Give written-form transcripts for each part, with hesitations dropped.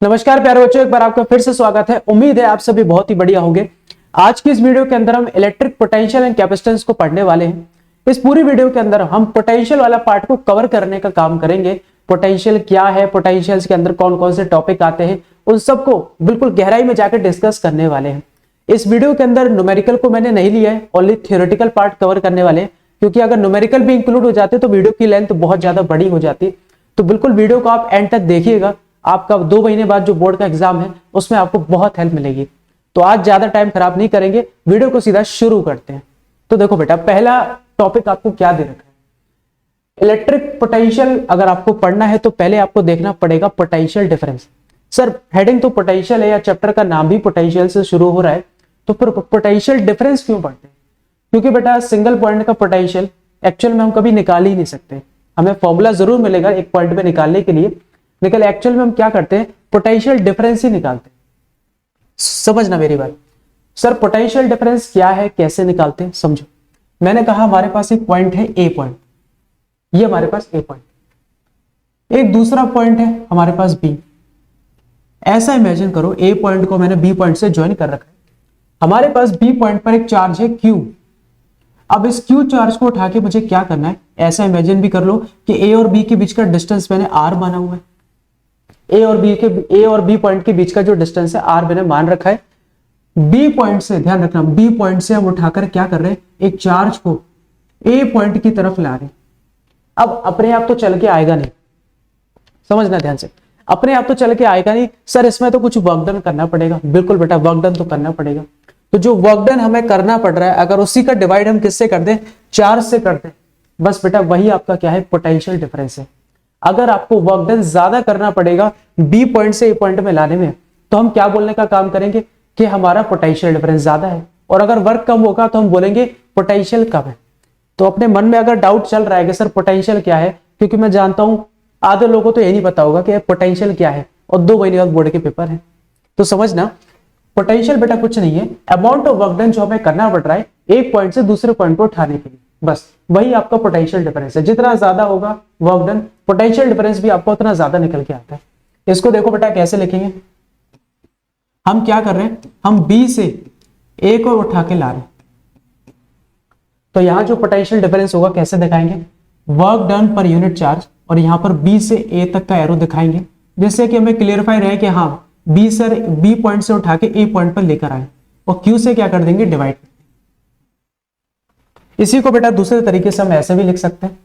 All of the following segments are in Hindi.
नमस्कार प्यारे बच्चों, एक बार आपका फिर से स्वागत है। उम्मीद है आप सभी बहुत ही बढ़िया होंगे। आज की इस वीडियो के अंदर हम इलेक्ट्रिक पोटेंशियल एंड कैपेसिटेंस को पढ़ने वाले हैं। इस पूरी वीडियो के अंदर हम पोटेंशियल वाला पार्ट को कवर करने का काम करेंगे। पोटेंशियल क्या है, पोटेंशियल्स के अंदर कौन कौन से टॉपिक आते हैं, उन सबको बिल्कुल गहराई में जाकर डिस्कस करने वाले हैं। इस वीडियो के अंदर न्यूमेरिकल को मैंने नहीं लिया है, ओनली थ्योरेटिकल पार्ट कवर करने वाले हैं, क्योंकि अगर न्यूमेरिकल भी इंक्लूड हो जाते तो वीडियो की लेंथ बहुत ज्यादा बड़ी हो जाती। तो बिल्कुल वीडियो को आप एंड तक देखिएगा। आपका 2 महीने बाद जो बोर्ड का एग्जाम है उसमें आपको बहुत हेल्प मिलेगी। तो आज ज्यादा टाइम खराब नहीं करेंगे, वीडियो को सीधा शुरू करते हैं। तो देखो बेटा, पहला टॉपिक आपको क्या दे रखा है, इलेक्ट्रिक पोटेंशियल। अगर आपको पढ़ना है तो पहले आपको देखना पड़ेगा पोटेंशियल डिफरेंस। सर हेडिंग तो पोटेंशियल है या चैप्टर का नाम भी पोटेंशियल से शुरू हो रहा है, तो फिर पोटेंशियल डिफरेंस क्यों पढ़ते हैं? क्योंकि बेटा सिंगल पॉइंट का पोटेंशियल एक्चुअल में हम कभी निकाल ही नहीं सकते। हमें फॉर्मूला जरूर मिलेगा एक पॉइंट पे निकालने के लिए, लेकिन एक्चुअल में हम क्या करते हैं, पोटेंशियल डिफरेंस ही निकालते हैं। समझना मेरी बात। सर पोटेंशियल डिफरेंस क्या है, कैसे निकालते हैं, समझो। मैंने कहा हमारे पास एक पॉइंट है ए पॉइंट, ये हमारे पास ए पॉइंट, एक दूसरा पॉइंट है हमारे पास बी। ऐसा इमेजिन करो ए पॉइंट को मैंने बी पॉइंट से ज्वाइन कर रखा है। हमारे पास बी पॉइंट पर एक चार्ज है क्यू। अब इस क्यू चार्ज को उठा के मुझे क्या करना है, ऐसा इमेजिन भी कर लो कि ए और बी के बीच का डिस्टेंस मैंने आर माना हुआ है। ए और बी पॉइंट के बीच का जो डिस्टेंस है आर मैंने मान रखा है। बी पॉइंट से ध्यान रखना, बी पॉइंट से हम उठाकर क्या कर रहे हैं, एक चार्ज को ए पॉइंट की तरफ ला रहे हैं। अब अपने आप तो चल के आएगा नहीं, समझना ध्यान से, अपने आप तो चल के आएगा नहीं। सर इसमें तो कुछ वर्क डन करना पड़ेगा। बिल्कुल बेटा, वर्क डन तो करना पड़ेगा। तो जो वर्क डन हमें करना पड़ रहा है, अगर उसी का डिवाइड हम किससे कर दें, चार्ज से कर दें, बस बेटा वही आपका क्या है, पोटेंशियल डिफरेंस है। अगर आपको वर्क डन ज्यादा करना पड़ेगा बी पॉइंट से ए पॉइंट में लाने में, तो हम क्या बोलने का काम करेंगे कि हमारा पोटेंशियल डिफरेंस ज्यादा है। और अगर वर्क कम होगा तो हम बोलेंगे पोटेंशियल कम है। तो अपने मन में अगर डाउट चल रहा है कि सर पोटेंशियल क्या है, क्योंकि मैं जानता हूं आधे लोगों को तो ये नहीं पता होगा कि पोटेंशियल क्या है, और 2 महीने बाद बोर्ड के पेपर है। तो समझना, पोटेंशियल बेटा कुछ नहीं है, अमाउंट ऑफ वर्क डन जो हमें करना पड़ रहा है एक पॉइंट से दूसरे पॉइंट को उठाने के लिए, बस वही आपका पोटेंशियल डिफरेंस है। जितना ज्यादा होगा वर्क डन, पोटेंशियल डिफरेंस भी आपको उतना ज्यादा निकल के आता है। इसको देखो बेटा कैसे लिखेंगे, हम क्या कर रहे हैं, हम बी से ए को उठा के ला रहे हैं। तो यहां जो पोटेंशियल डिफरेंस होगा कैसे दिखाएंगे, work done per unit charge, और यहां पर बी से ए तक का एरो दिखाएंगे, जिससे कि हमें क्लियरफाई रहे कि हाँ बी पॉइंट से उठा के ए पॉइंट पर लेकर आए, और क्यू से क्या कर देंगे, डिवाइड। इसी को बेटा दूसरे तरीके से हम ऐसे भी लिख सकते हैं,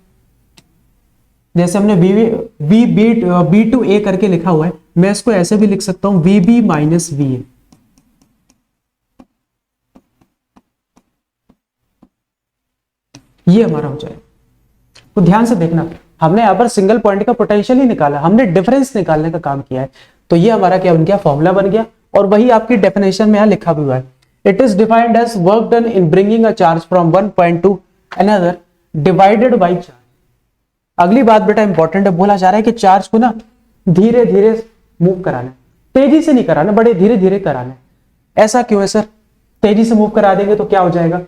जैसे हमने बी टू ए करके लिखा हुआ है, मैं इसको ऐसे भी लिख सकता हूं, V B minus V A. ये हमारा हो जाए। तो ध्यान से देखना, हमने यहां पर सिंगल पॉइंट का पोटेंशियल ही निकाला, हमने डिफरेंस निकालने का काम किया है। तो ये हमारा क्या बन गया, फॉर्मूला बन गया, और वही आपकी डेफिनेशन में यहां लिखा भी हुआ है। It is defined as work done in bringing a charge from one point to another divided by charge. अगली बात बेटा इंपॉर्टेंट है, बोला जा रहा है कि चार्ज को ना धीरे धीरे मूव कराना है, तेजी से नहीं कराना, बड़े धीरे धीरे कराना है। ऐसा क्यों है सर, तेजी से मूव करा देंगे तो क्या हो जाएगा,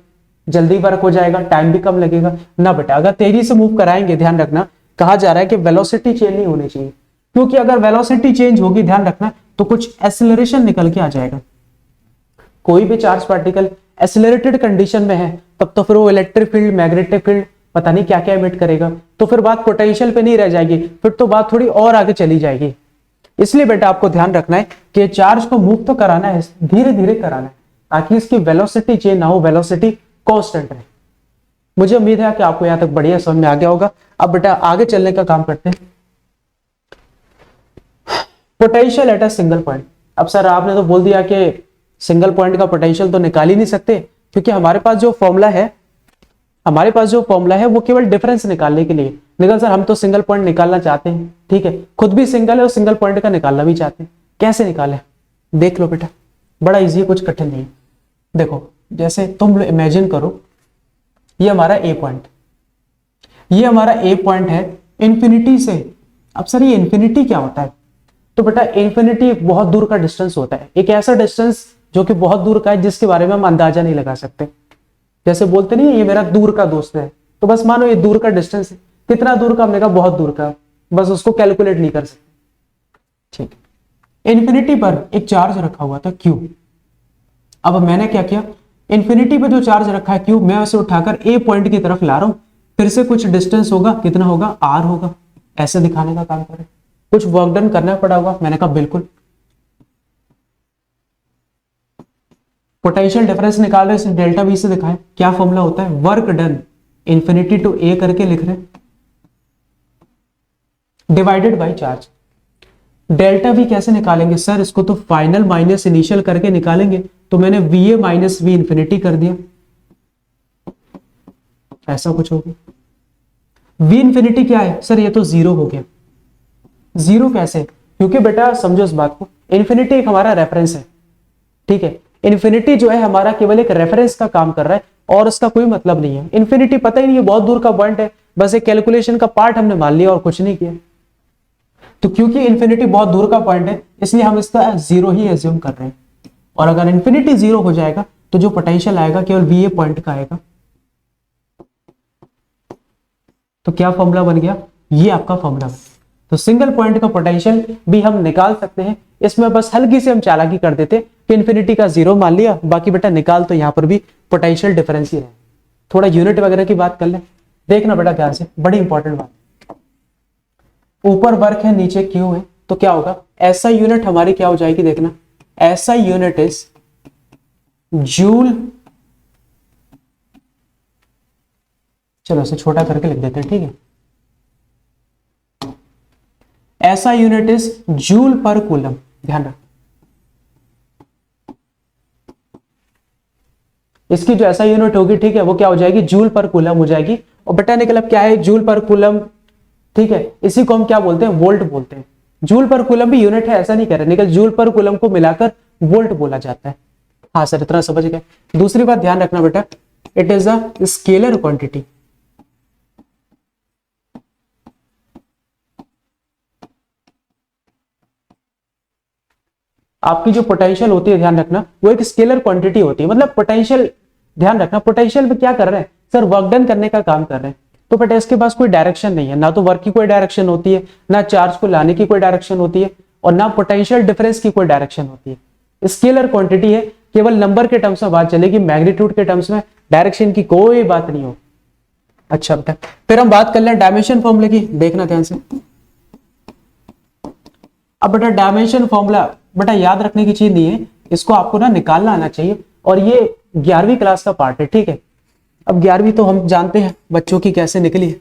जल्दी वर्क हो जाएगा, टाइम भी कम लगेगा ना बेटा। अगर तेजी से मूव कराएंगे, ध्यान रखना, कहा जा रहा है कि वेलोसिटी चेंज नहीं होनी चाहिए, क्योंकि अगर वेलोसिटी चेंज होगी, ध्यान रखना, तो कुछ एक्सेलरेशन निकल के आ जाएगा। कोई भी चार्ज पार्टिकल एक्सेलरेटेड कंडीशन में है तब तो फिर वो इलेक्ट्रिक फील्ड, मैग्नेटिक फील्ड, पता नहीं क्या क्या एमिट करेगा, तो फिर बात पोटेंशियल पे नहीं रह जाएगी, फिर तो बात थोड़ी और आगे चली जाएगी। इसलिए बेटा आपको ध्यान रखना है कि चार्ज को मूव तो कराना है, धीरे धीरे कराना है, ताकि इसकी वेलोसिटी चेंज ना हो, वेलोसिटी कांस्टेंट रहे। मुझे उम्मीद है कि आपको यहां तक बढ़िया समझ में आ गया होगा। अब बेटा आगे चलने का काम करते हैं, potential at a single point. अब सर आपने तो बोल दिया कि सिंगल पॉइंट का पोटेंशियल तो निकाल ही नहीं सकते, क्योंकि हमारे पास जो फॉर्मूला है वो केवल डिफरेंस निकालने के लिए। लेकिन सर हम तो सिंगल पॉइंट निकालना चाहते हैं, ठीक है, खुद भी सिंगल है और सिंगल पॉइंट का निकालना भी चाहते हैं। कैसे निकालें, देख लो बेटा, बड़ा इजी है, कुछ कठिन नहीं है। देखो जैसे तुम इमेजिन करो, ये हमारा ए पॉइंट है इंफिनिटी से। अब सर ये इंफिनिटी क्या होता है, तो बेटा इंफिनिटी एक बहुत दूर का डिस्टेंस होता है, एक ऐसा डिस्टेंस जो कि बहुत दूर का है, जिसके बारे में हम अंदाजा नहीं लगा सकते। जैसे बोलते नहीं ये मेरा दूर का दोस्त है, तो बस मानो ये दूर का डिस्टेंस है, कितना दूर का, हमने कहा बहुत दूर का, बस उसको कैलकुलेट नहीं कर सकते, ठीक। इन्फिनिटी पर एक चार्ज रखा हुआ था Q। अब मैंने क्या किया, इन्फिनिटी पे जो चार्ज रखा है Q, मैं उसे उठाकर ए पॉइंट की तरफ ला रहा हूं, फिर से कुछ डिस्टेंस होगा, कितना होगा, R होगा, ऐसे दिखाने का काम करें। कुछ वर्क डन करना पड़ा होगा, मैंने कहा बिल्कुल। पोटेंशियल डिफरेंस निकाल रहे हैं, डेल्टा V से दिखाएं, क्या फॉर्मूला होता है, वर्क डन इन्फिनिटी टू ए करके लिख रहे हैं, divided by charge. Delta V कैसे निकालेंगे सर, इसको तो फाइनल माइनस इनिशियल करके निकालेंगे, तो मैंने VA माइनस V इन्फिनिटी कर दिया, ऐसा कुछ हो गया। V इन्फिनिटी क्या है सर, ये तो जीरो हो गया। जीरो कैसे, क्योंकि बेटा समझो इस बात को, इन्फिनिटी एक हमारा रेफरेंस है, ठीक है। इन्फिनिटी जो है हमारा केवल एक रेफरेंस का काम कर रहा है और उसका कोई मतलब नहीं है। इन्फिनिटी पता ही नहीं है, बहुत दूर का पॉइंट है, बस एक कैलकुलेशन का पार्ट हमने मान लिया और कुछ नहीं किया। तो क्योंकि इन्फिनिटी बहुत दूर का पॉइंट है, इसलिए हम इसका जीरो ही एज्यूम कर रहे हैं। और अगर इन्फिनिटी जीरो हो जाएगा तो जो पोटेंशियल आएगा केवल VA पॉइंट का आएगा। तो क्या फॉर्मूला बन गया, ये आपका फॉर्मूला। तो सिंगल पॉइंट का पोटेंशियल भी हम निकाल सकते हैं। इसमें बस हल्की से हम चालाकी कर देते कि इन्फिनिटी का जीरो मान लिया, बाकी बेटा निकाल, तो यहां पर भी पोटेंशियल डिफरेंस ही है। थोड़ा यूनिट वगैरह की बात कर ले, देखना बेटा ध्यान से, बड़ी इंपॉर्टेंट बात। ऊपर वर्क है, नीचे क्यू है, तो क्या होगा, ऐसा यूनिट हमारी क्या हो जाएगी, देखना, ऐसा यूनिट इज जूल, चलो इसे छोटा करके लिख देते हैं, ठीक है। ऐसा यूनिट इज जूल पर कूलम, ध्यान रख। इसकी जो ऐसा यूनिट होगी, ठीक है, वो क्या हो जाएगी, जूल पर कूलम हो जाएगी। और बेटा निकल क्या है, जूल पर कूलम, ठीक है, इसी को हम क्या बोलते हैं, वोल्ट बोलते हैं। जूल पर कूलम भी यूनिट है, ऐसा नहीं कह रहे, निकल जूल पर कूलम को मिलाकर वोल्ट बोला जाता है। हाँ सर, इतना समझ गए। दूसरी बात ध्यान रखना बेटा, it is a scalar quantity. आपकी जो पोटेंशियल होती है, ध्यान रखना, वो एक स्केलर क्वांटिटी होती है। मतलब पोटेंशियल, ध्यान रखना, पोटेंशियल में क्या कर रहे हैं सर, वर्क डन करने का काम कर रहे हैं। तो बेटा इसके पास कोई डायरेक्शन नहीं है, ना तो वर्क की कोई डायरेक्शन होती है, ना चार्ज को लाने की कोई डायरेक्शन होती है, और ना पोटेंशियल डिफरेंस की कोई डायरेक्शन होती है। स्केलर क्वांटिटी है, केवल नंबर के टर्म्स में बात चलेगी, मैग्नीट्यूड के टर्म्स में डायरेक्शन की कोई बात नहीं हो। अच्छा बेटा, फिर हम बात कर लें डायमेंशन फॉर्मूले की, देखना ध्यान से। अब बेटा डायमेंशन फॉर्मूला बेटा याद रखने की चीज नहीं है, इसको आपको ना निकालना आना चाहिए, और ये 11वीं क्लास का पार्ट है, ठीक है। अब 11वीं तो हम जानते हैं बच्चों की कैसे निकली है।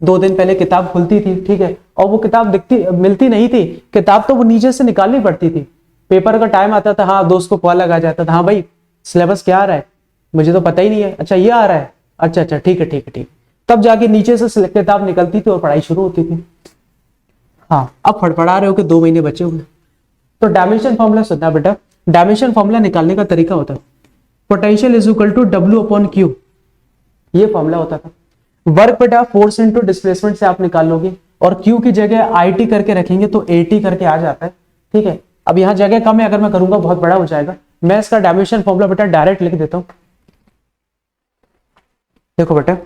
2 दिन पहले किताब खुलती थी, ठीक है, और वो किताब दिखती मिलती नहीं थी, किताब तो वो नीचे से निकालनी पड़ती थी। पेपर का टाइम आता था, हाँ दोस्त को कॉल लगा जाता था, हाँ भाई सिलेबस क्या आ रहा है, मुझे तो पता ही नहीं है, अच्छा ये आ रहा है, अच्छा अच्छा ठीक है ठीक है ठीक, तब जाके नीचे से किताब निकलती थी और पढ़ाई शुरू होती थी। हाँ अब फड़फड़ा रहे हो कि 2 महीने बचे हुए। तो डायमेंशन फॉर्मूला सुनना बेटा, डायमेंशन फॉर्मूला निकालने का तरीका होता है, potential is equal to W upon Q, ये फॉर्मूला होता था। वर्क बेटा फोर्स इनटू डिस्प्लेसमेंट से आप निकाल लोगे, और Q की जगह IT करके रखेंगे तो AT करके आ जाता है, ठीक है। अब यहाँ जगह कम है, अगर मैं करूंगा बहुत बड़ा हो जाएगा, मैं इसका डायमेंशन फॉर्मूला बेटा डायरेक्ट लिख देता हूं। देखो बेटा,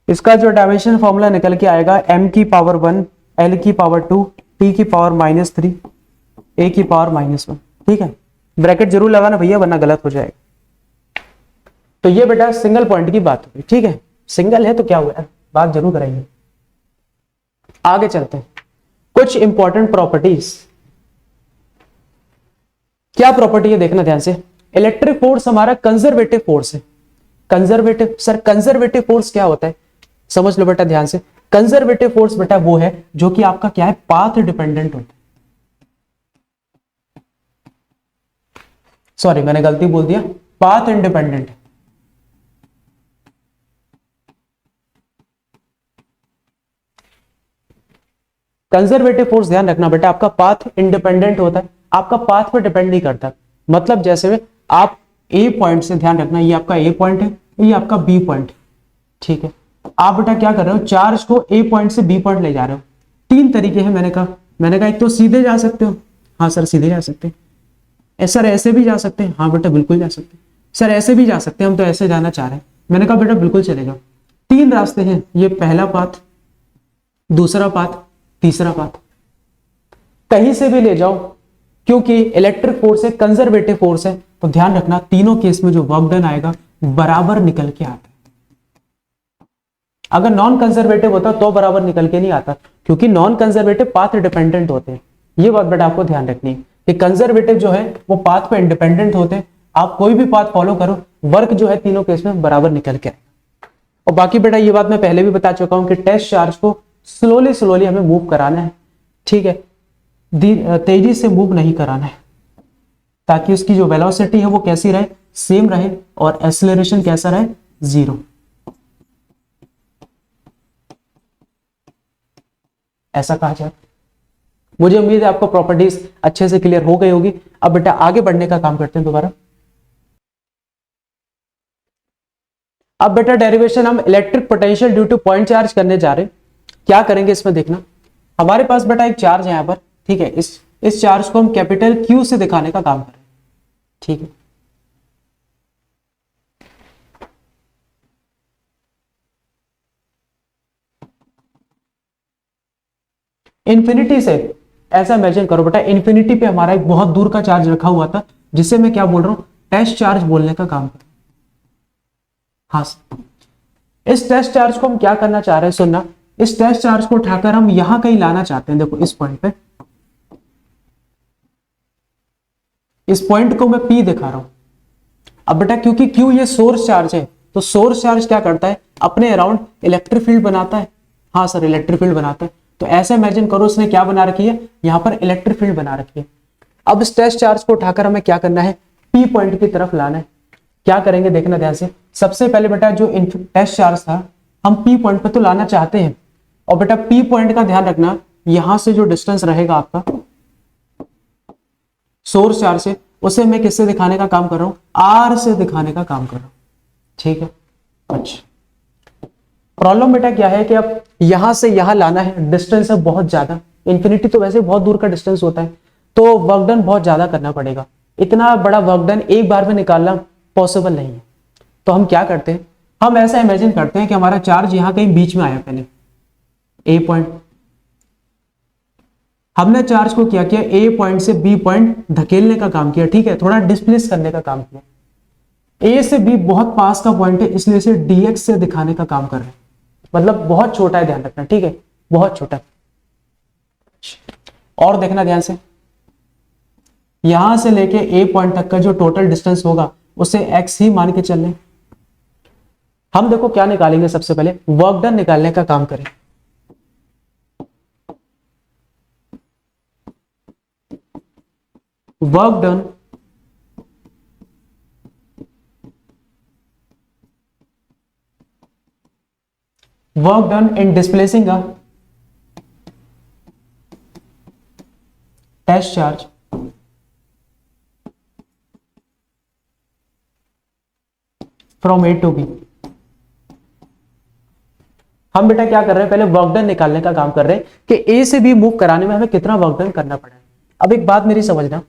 इसका जो डायमेंशन फॉर्मूला निकल के आएगा, m की पावर 1, L की पावर 2, T की पावर -3, A की पावर -1, ठीक है। ब्रैकेट जरूर लगाना भैया, वरना गलत हो जाएगा। तो ये बेटा सिंगल पॉइंट की बात होगी, ठीक है। सिंगल है तो क्या हुआ, बात जरूर कराएंगे। आगे चलते हैं, कुछ इंपॉर्टेंट प्रॉपर्टीज। क्या प्रॉपर्टी है देखना ध्यान से। इलेक्ट्रिक फोर्स हमारा कंजर्वेटिव फोर्स है। कंजर्वेटिव, सर कंजर्वेटिव फोर्स क्या होता है, समझ लो बेटा ध्यान से। कंजर्वेटिव फोर्स बेटा वो है जो कि आपका क्या है, पाथ डिपेंडेंट होता है। सॉरी मैंने गलती बोल दिया, पाथ इंडिपेंडेंट। कंजर्वेटिव फोर्स ध्यान रखना बेटा, आपका पाथ इंडिपेंडेंट होता है, आपका पाथ पर डिपेंड नहीं करता। मतलब जैसे में आप ए पॉइंट से, ध्यान रखना ये आपका ए पॉइंट है, ये आपका बी पॉइंट, ठीक है। आप बेटा क्या कर रहे हो, चार्ज को ए पॉइंट से बी पॉइंट ले जा रहे हो। 3 तरीके हैं, मैंने कहा एक तो सीधे जा सकते हो, हाँ सर सीधे जा सकते हैं। सर ऐसे भी जा सकते हैं, हाँ बेटा बिल्कुल जा सकते हैं। सर ऐसे भी जा सकते हैं, हम तो ऐसे जाना चाह रहे हैं। मैंने कहा बेटा बिल्कुल चले जाओ। 3 रास्ते हैं, ये पहला पाथ, दूसरा पाथ, तीसरा पाथ। कहीं से भी ले जाओ, क्योंकि इलेक्ट्रिक फोर्स है, कंजर्वेटिव फोर्स है, तो ध्यान रखना तीनों केस में जो वर्क डन आएगा बराबर निकल के आता है। अगर नॉन कंजर्वेटिव होता तो बराबर निकल के नहीं आता, क्योंकि नॉन कंजर्वेटिव पाथ डिपेंडेंट होते हैं। ये बात बेटा आपको ध्यान रखनी है कि कंजर्वेटिव जो है वो पाथ पे इंडिपेंडेंट होते हैं। आप कोई भी पाथ फॉलो करो, वर्क जो है तीनों केस में बराबर निकल के आएगा। और बाकी बेटा ये बात मैं पहले भी बता चुका हूं कि टेस्ट चार्ज को स्लोली हमें मूव कराना है, ठीक है, तेजी से मूव नहीं कराना है, ताकि उसकी जो वेलोसिटी है वो कैसी रहे, सेम रहे, और एक्सेलरेशन कैसा रहे, 0। ऐसा कहा जाए। मुझे उम्मीद है आपको प्रॉपर्टीज अच्छे से क्लियर हो गई होगी। अब बेटा आगे बढ़ने का काम करते हैं दोबारा। अब बेटा डेरिवेशन हम electric potential due two point charge करने जा रहे हैं। क्या करेंगे इसमें देखना, हमारे पास बेटा एक चार्ज है यहां पर, ठीक है, इस चार्ज को हम कैपिटल Q से दिखाने का काम करें, ठीक है। इन्फिनिटी से ऐसा इमेजिन करो बेटा, इन्फिनिटी पे हमारा एक बहुत दूर का चार्ज रखा हुआ था, जिसे मैं क्या बोल रहा हूं, टेस्ट चार्ज बोलने का काम कर। हाँ, इस टेस्ट चार्ज को हम क्या करना चाह रहे हैं, सुनना, इस टेस्ट चार्ज को उठाकर हम यहां कहीं लाना चाहते हैं। देखो इस पॉइंट पे, इस पॉइंट को मैं P दिखा रहा हूं। अब बेटा क्योंकि Q ये सोर्स चार्ज है, तो सोर्स चार्ज क्या करता है, अपने अराउंड इलेक्ट्रिक फील्ड बनाता है। हाँ सर, इलेक्ट्रिक फील्ड बनाता है। तो ऐसे इमेजिन करो उसने क्या बना रखी है, यहां पर इलेक्ट्रिक फील्ड बना रखी है। अब इस टेस्ट चार्ज को उठाकर हमें क्या करना है, P पॉइंट की तरफ लाना है। क्या करेंगे देखना ध्यान से। सबसे पहले बेटा जो टेस्ट चार्ज था हम P पॉइंट पे तो लाना चाहते हैं, और बेटा P पॉइंट का ध्यान रखना, यहां से जो डिस्टेंस रहेगा आपका सोर्स चार्ज से, उसे मैं किससे दिखाने का काम कर रहा हूं, R से दिखाने का काम कर रहा हूं, ठीक है। अच्छा, प्रॉब्लम बेटा क्या है कि अब यहां से यहां लाना है, डिस्टेंस है बहुत ज्यादा, इन्फिनिटी तो वैसे बहुत दूर का डिस्टेंस होता है, तो वर्क डन बहुत ज्यादा करना पड़ेगा। इतना बड़ा वर्क डन एक बार में निकालना पॉसिबल नहीं है। तो हम क्या करते हैं, हम ऐसा इमेजिन करते हैं कि हमारा चार्ज यहां कहीं बीच में आया, पहले A पॉइंट, हमने चार्ज को क्या किया, A पॉइंट से B पॉइंट धकेलने का काम किया, ठीक है, थोड़ा डिस्प्लेस करने का काम किया। A से B बहुत पास का पॉइंट है, इसलिए इसे dx से दिखाने का काम कर रहे हैं, मतलब बहुत छोटा है, ध्यान रखना, ठीक है, बहुत छोटा। और देखना ध्यान से, यहां से लेके A पॉइंट तक का जो टोटल डिस्टेंस होगा उसे x ही मान के चल लें। हम देखो क्या निकालेंगे, सबसे पहले वर्क डन निकालने का काम करें। Work done in displacing a test charge from A to B। हम बेटा क्या कर रहे हैं, पहले वर्क डन निकालने का काम कर रहे हैं कि A से B मूव कराने में हमें कितना वर्क डन करना पड़ा है। अब एक बात मेरी समझना,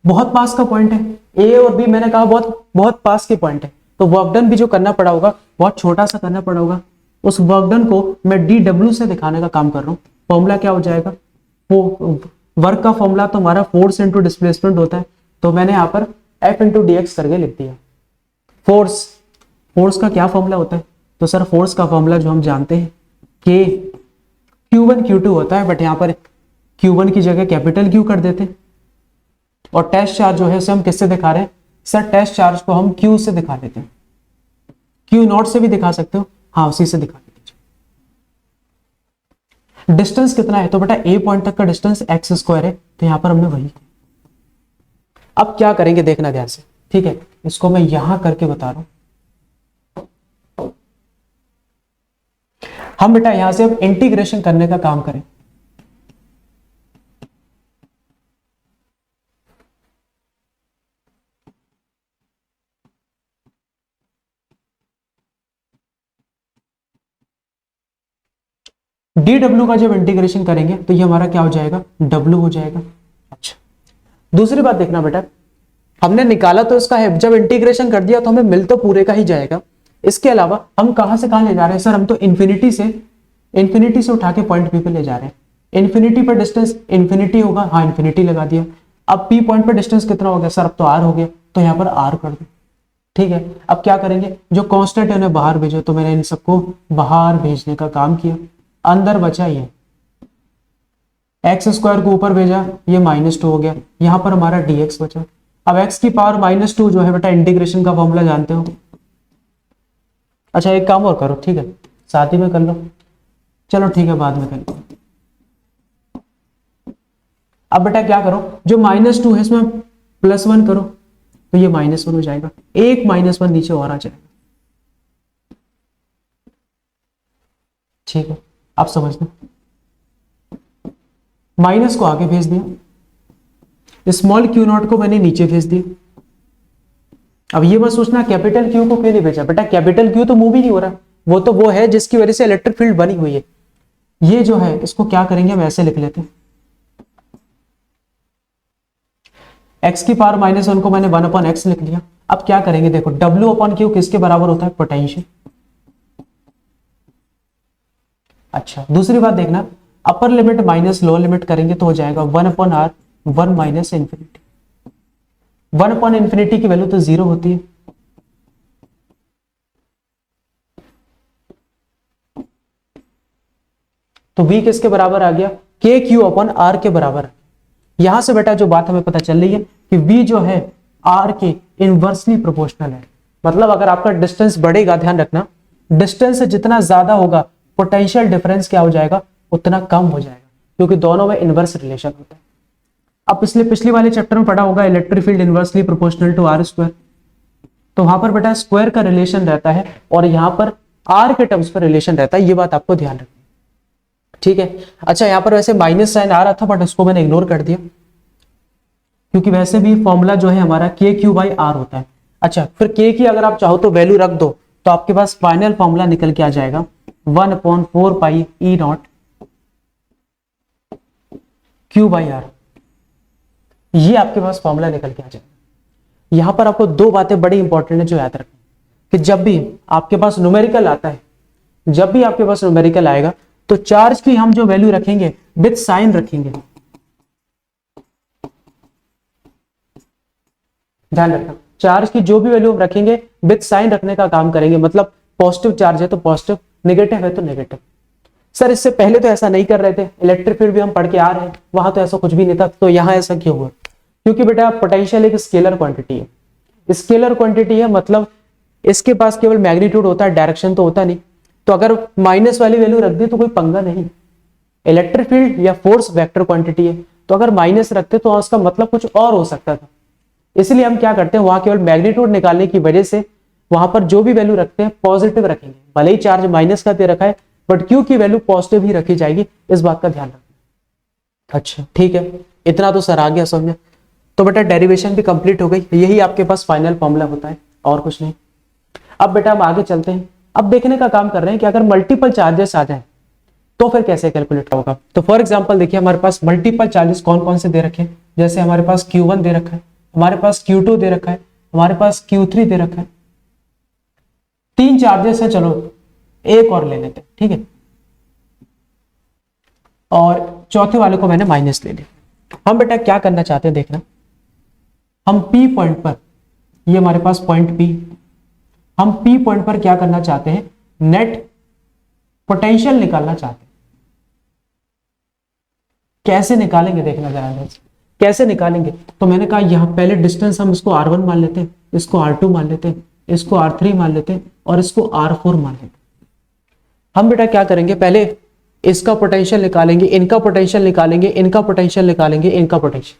बहुत पास का पॉइंट है A और B, मैंने कहा बहुत पास के पॉइंट है, तो वर्क डन भी जो करना पड़ा होगा बहुत छोटा सा करना पड़ा होगा। उस वर्क डन को मैं dw से दिखाने का काम कर रहा हूं। फॉर्मूला क्या हो जाएगा, वो वर्क का फॉर्मूला तो हमारा फोर्स इंटू डिस्प्लेसमेंट होता है, तो मैंने यहां पर F इंटू dx करके लिख दिया। फोर्स का क्या फॉर्मूला होता है, तो सर फोर्स का फॉर्मूला जो हम जानते हैं कि Q1 Q2 होता है, बट यहां पर Q1 की जगह कैपिटल Q कर देते हैं। और टेस्ट चार्ज जो है उसे हम किससे दिखा रहे हैं, सर टेस्ट चार्ज को हम Q से दिखा देते हैं। Q नॉट से भी दिखा सकते हो, हाँ उसी से दिखा देते। डिस्टेंस कितना है, तो बेटा A पॉइंट तक का डिस्टेंस x स्क्वायर है, तो यहां पर हमने वही। अब क्या करेंगे देखना ध्यान से, ठीक है, इसको मैं यहां करके बता रहा हूं। हम बेटा यहां से अब इंटीग्रेशन करने का काम करें। dw का जब इंटीग्रेशन करेंगे तो ये हमारा क्या हो जाएगा, w हो जाएगा। अच्छा, दूसरी बात देखना बेटा, हमने निकाला तो इसका है, जब इंटीग्रेशन कर दिया तो हमें मिल तो पूरे का ही जाएगा। इसके अलावा हम कहां से कहां ले जा रहे हैं, सर हम तो इन्फिनिटी से उठा के पॉइंट P पे ले जा रहे हैं। इन्फिनिटी पर डिस्टेंस इन्फिनिटी होगा, हाँ इन्फिनिटी लगा दिया। अब पी पॉइंट पर डिस्टेंस कितना हो गया सर, अब तो आर हो गया, तो यहाँ पर आर कर दो। ठीक है, अब क्या करेंगे, जो कांस्टेंट है उन्हें बाहर भेजो, तो मैंने इन सबको बाहर भेजने का काम किया। अंदर बचा ये एक्स स्क्वायर को ऊपर भेजा, ये -2 हो गया, यहां पर हमारा dx बचा। अब x की पावर -2 जो है बेटा, इंटीग्रेशन का फॉर्मूला जानते हो। अच्छा एक काम और करो, ठीक है साथ ही में कर लो, चलो ठीक है बाद में कर लो। अब बेटा क्या करो, जो -2 है इसमें +1 करो, तो ये -1 हो जाएगा, एक -1 नीचे और आ जाएगा। ठीक है, आप समझना, माइनस को आगे भेज दिया, स्मॉल क्यू नॉट को मैंने नीचे भेज दिया। अब ये मत सोचना कैपिटल क्यू को क्यों नहीं भेजा, बेटा कैपिटल क्यू तो मूव ही नहीं हो रहा, वो है जिसकी वजह से इलेक्ट्रिक फील्ड बनी हुई है। ये जो है इसको क्या करेंगे, हम ऐसे लिख लेते हैं, x की पावर -1 को मैंने 1/x लिख लिया। अब क्या करेंगे, देखो W/Q किसके बराबर होता है, पोटेंशियल। अच्छा दूसरी बात देखना, upper limit minus lower limit करेंगे तो हो जाएगा 1/r 1 माइनस इंफिनिटी। 1/∞ की वैल्यू तो 0 होती है, तो v किसके बराबर आ गया, KQ/r के बराबर। यहां से बेटा जो बात हमें पता चल रही है कि v जो है r के इनवर्सली प्रोपोर्शनल है। मतलब अगर आपका डिस्टेंस बढ़ेगा, ध्यान रखना डिस्टेंस जितना ज्यादा होगा पोटेंशियल डिफरेंस क्या हो जाएगा, उतना कम हो जाएगा, क्योंकि दोनों में इनवर्स रिलेशन होता है। अब पिछली वाले चैप्टर में पढ़ा होगा electric field inversely proportional to r square, तो वहां पर बेटा स्क्वायर का रिलेशन रहता है और यहां पर r के टर्म्स पर रिलेशन रहता है, ये बात आपको ध्यान रखनी। ठीक है, अच्छा यहां पर वैसे माइनस साइन आ रहा था बट उसको मैंने इग्नोर कर दिया, क्योंकि वैसे भी फॉर्मूला जो है हमारा KQ/r होता है। अच्छा फिर k की अगर आप चाहो तो वैल्यू रख दो, तो आपके पास फाइनल फॉर्मूला निकल के आ जाएगा 1/4 E नॉट Q/r, ये आपके पास फॉर्मूला निकल के आ जाएगा। यहां पर आपको दो बातें बड़ी इंपॉर्टेंट है जो याद रखनी, कि जब भी आपके पास न्यूमेरिकल आता है, जब भी आपके पास न्यूमेरिकल आएगा तो चार्ज की हम जो वैल्यू रखेंगे विद साइन रखेंगे, ध्यान रखना चार्ज की जो भी वैल्यू हम रखेंगे विद साइन रखने का काम करेंगे। मतलब पॉजिटिव चार्ज है तो पॉजिटिव, नेगेटिव है तो नेगेटिव। सर इससे पहले तो ऐसा नहीं कर रहे थे, इलेक्ट्रिक फील्ड भी हम पढ़ के आ रहे हैं, वहां तो ऐसा कुछ भी नहीं था, तो यहां ऐसा क्यों हुआ, क्योंकि बेटा पोटेंशियल एक स्केलर क्वांटिटी है, स्केलर क्वांटिटी है, मतलब इसके पास केवल मैग्नीट्यूड होता है, डायरेक्शन तो होता नहीं। तो अगर माइनस वाली वैल्यू रख दी तो कोई पंगा नहीं, इलेक्ट्रिक फील्ड या फोर्स वेक्टर क्वांटिटी है, तो अगर माइनस रखते तो उसका मतलब कुछ और हो सकता था। इसलिए हम क्या करते हैं, वहां केवल मैग्नीट्यूड निकालने की वजह से वहां पर जो भी वैल्यू रखते हैं पॉजिटिव रखेंगे, भले ही चार्ज माइनस का दे रखा है बट क्यू की वैल्यू पॉजिटिव ही रखी जाएगी, इस बात का ध्यान रखना। अच्छा ठीक है, इतना तो सर आ गया समझ में। तो बेटा डेरिवेशन भी कंप्लीट हो गई, यही आपके पास फाइनल फॉर्मूला होता है और कुछ नहीं। अब बेटा हम आगे चलते हैं, अब देखने का काम कर रहे हैं कि अगर मल्टीपल चार्जेस आ जाए तो फिर कैसे कैलकुलेट होगा। तो फॉर एग्जांपल देखिए हमारे पास मल्टीपल चार्जेस कौन कौन से दे रखे हैं, जैसे हमारे पास Q1 दे रखा है, हमारे पास Q2 दे रखा है, हमारे पास Q3 दे रखा है। तीन चार्जेस है, चलो एक और ले लेते हैं, ठीक है, और चौथे वाले को मैंने माइनस ले लिया। हम बेटा क्या करना चाहते हैं देखना, हम P पॉइंट पर, ये हमारे पास पॉइंट P, हम P पॉइंट पर क्या करना चाहते हैं, नेट पोटेंशियल निकालना चाहते हैं। कैसे निकालेंगे देखना जरा, कैसे निकालेंगे, तो मैंने कहा यहां पहले डिस्टेंस हम इसको r1 मान लेते हैं, इसको r2 मान लेते हैं, इसको r3 मान लेते हैं और इसको r4 मान लेते हैं। हम बेटा क्या करेंगे, पहले इसका पोटेंशियल निकालेंगे, इनका पोटेंशियल निकालेंगे, इनका पोटेंशियल निकालेंगे, इनका पोटेंशियल,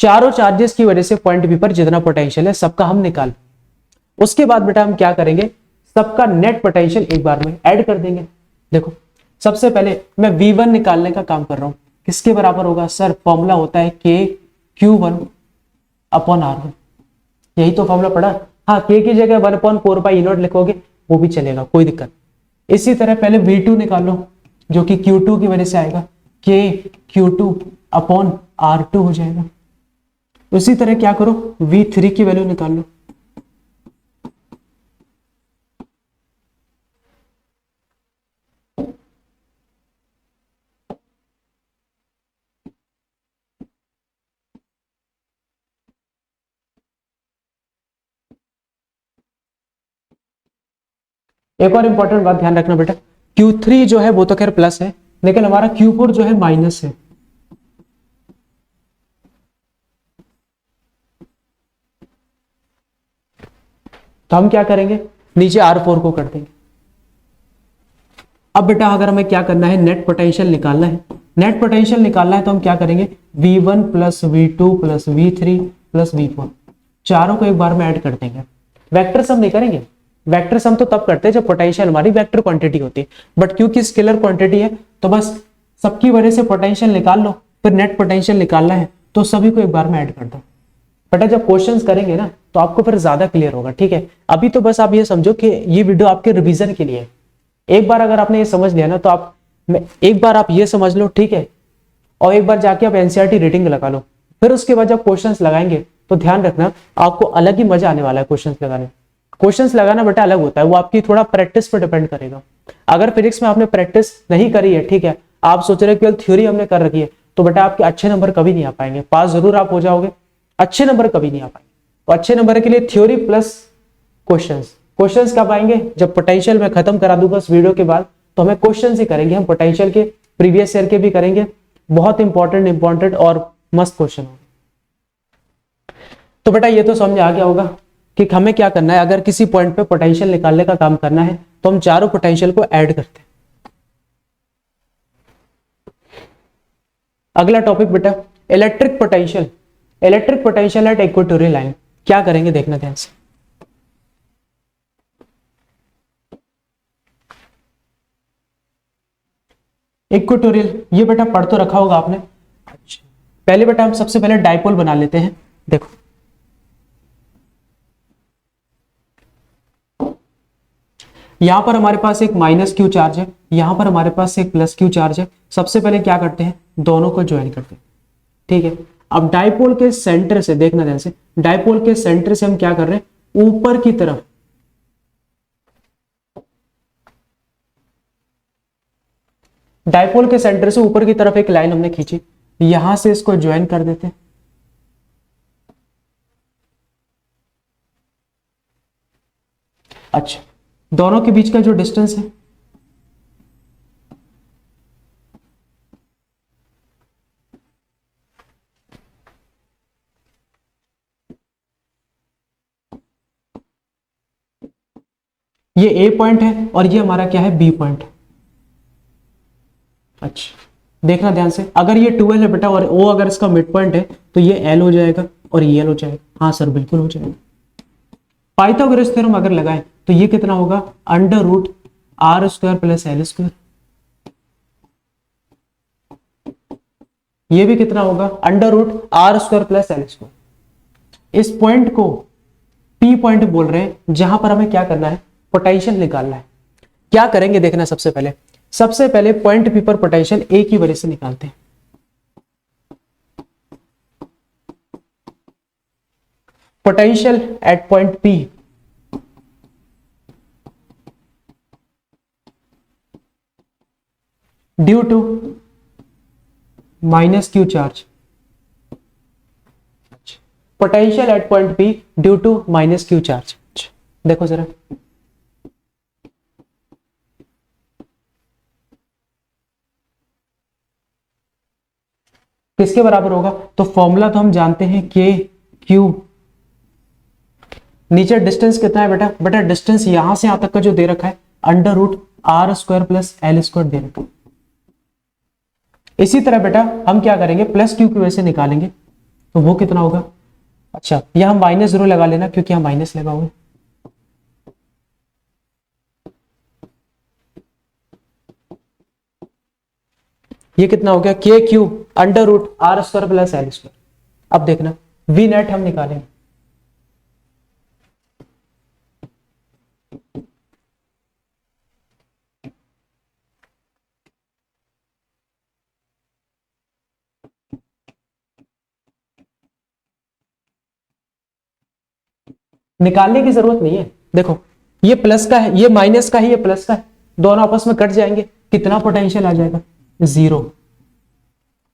चारों चार्जेस की वजह से पॉइंट बी पर जितना पोटेंशियल है सबका हम निकाल। उसके बाद बेटा हम क्या करेंगे, सबका नेट पोटेंशियल एक बार में ऐड कर देंगे। देखो सबसे पहले मैं V1 निकालने का काम कर रहा हूं, किसके बराबर होगा सर, फॉर्मूला होता है KQ1/R1, यही तो फॉर्मूला पढ़ा। हाँ K की जगह 1/4 E0 लिखोगे वो भी चलेगा, कोई दिक्कत। इसी तरह पहले V2 निकालो जो कि Q2 की वजह से आएगा, KQ2/R2 हो जाएगा। उसी तरह क्या करो, V3 की वैल्यू निकाल लो, एक और इंपॉर्टेंट बात ध्यान रखना बेटा, Q3 जो है वो तो खैर प्लस है, लेकिन हमारा Q4 जो है माइनस है। तो हम क्या करेंगे, नीचे R4 को कर देंगे। अब बेटा अगर हमें क्या करना है, नेट पोटेंशियल निकालना है, नेट पोटेंशियल निकालना है तो हम क्या करेंगे, V1 plus V2 plus V3 plus V4, चारों को एक बार में ऐड कर देंगे। वेक्टर सम नहीं करेंगे, वेक्टर सम तो तब करते हैं जब पोटेंशियल हमारी वेक्टर क्वांटिटी होती है, बट क्योंकि स्केलर क्वांटिटी है तो बस सबकी वजह से पोटेंशियल निकाल लो, फिर नेट पोटेंशियल निकालना है तो सभी को एक बार में ऐड कर दो। बेटा जब क्वेश्चंस करेंगे ना तो आपको फिर ज्यादा क्लियर होगा, ठीक है। अभी तो बस आप ये समझो कि ये वीडियो आपके रिवीजन के लिए है। एक बार अगर आपने ये समझ लिया ना तो आप एक बार आप ये समझ लो, ठीक है, और एक बार जाके आप एनसीईआरटी रेटिंग लगा लो, फिर उसके बाद जब क्वेश्चंस लगाएंगे तो ध्यान रखना आपको अलग ही मजा आने वाला है क्वेश्चंस लगाने। क्वेश्चंस लगाना बेटा अलग होता है, वो आपकी थोड़ा प्रैक्टिस पर डिपेंड करेगा। अगर फिजिक्स में आपने प्रैक्टिस नहीं करी है, ठीक है, आप सोच रहे हो केवल थ्योरी हमने कर रखी है, तो बेटा आपके अच्छे नंबर कभी नहीं आ पाएंगे। पास जरूर आप हो जाओगे, अच्छे नंबर कभी नहीं आ पाएंगे। तो अच्छे नंबर के लिए थ्योरी प्लस क्वेश्चंस। क्वेश्चंस कब आएंगे, जब पोटेंशियल में खत्म करा दूंगा इस वीडियो के बाद, तो हमें क्वेश्चंस ही करेंगे हम, पोटेंशियल के प्रीवियस ईयर के भी करेंगे, बहुत इंपॉर्टेंट और मस्त क्वेश्चन होंगे। तो बेटा ये तो समझ आ गया होगा कि हमें क्या करना है, अगर किसी पॉइंट पे पोटेंशियल निकालने का काम करना है तो हम चारों पोटेंशियल को ऐड करते हैं। अगला टॉपिक बेटा electric potential. Electric potential at equatorial line, क्या करेंगे देखना ध्यान से। इक्वेटोरियल ये बेटा पढ़ तो रखा होगा आपने। अच्छा, पहले बेटा हम सबसे पहले डाइपोल बना लेते हैं। देखो यहां पर हमारे पास एक माइनस क्यू चार्ज है, यहां पर हमारे पास एक प्लस क्यू चार्ज है। सबसे पहले क्या करते हैं, दोनों को ज्वाइन करते हैं, ठीक है। अब डाइपोल के सेंटर से देखना ध्यान से, डाइपोल के सेंटर से हम क्या कर रहे हैं, ऊपर की तरफ डाइपोल के सेंटर से ऊपर की तरफ एक लाइन हमने खींची, यहां से इसको ज्वाइन कर देते हैं। अच्छा, दोनों के बीच का जो डिस्टेंस है ये ए पॉइंट है और ये हमारा क्या है, बी पॉइंट। अच्छा देखना ध्यान से, अगर ये 12 है बेटा और ओ अगर इसका मिड पॉइंट है तो ये एल हो जाएगा और ये एल हो जाएगा। हाँ सर बिल्कुल हो जाएगा। पाइथागोरस थ्योरम अगर लगाएं तो ये कितना होगा, under root R square plus L square. ये भी कितना होगा, under root R square plus L square. इस पॉइंट को पी पॉइंट बोल रहे हैं, जहां पर हमें क्या करना है, पोटेंशियल निकालना है। क्या करेंगे देखना, सबसे पहले पॉइंट पी पर पोटेंशियल ए की वजह से निकालते हैं। Potential at point P due to minus Q charge. Potential at point P due to minus Q charge. देखो जरा, किसके बराबर होगा, तो फॉर्मूला तो हम जानते हैं के क्यू, नीचे डिस्टेंस कितना है बेटा डिस्टेंस यहां से यहां तक का जो दे रखा है under root R square plus L square दे रखा है। इसी तरह बेटा हम क्या करेंगे, प्लस क्यू की वजह से निकालेंगे तो वो कितना होगा। अच्छा यहां माइनस जरूर लगा लेना क्योंकि यहां माइनस लगा हुआ है। ये कितना हो गया, K Q under root R square plus L square. अब देखना वी नेट हम निकालेंगे, निकालने की जरूरत नहीं है। देखो ये प्लस का है, ये माइनस का है, ये प्लस का है, दोनों आपस में कट जाएंगे, कितना पोटेंशियल आ जाएगा, 0।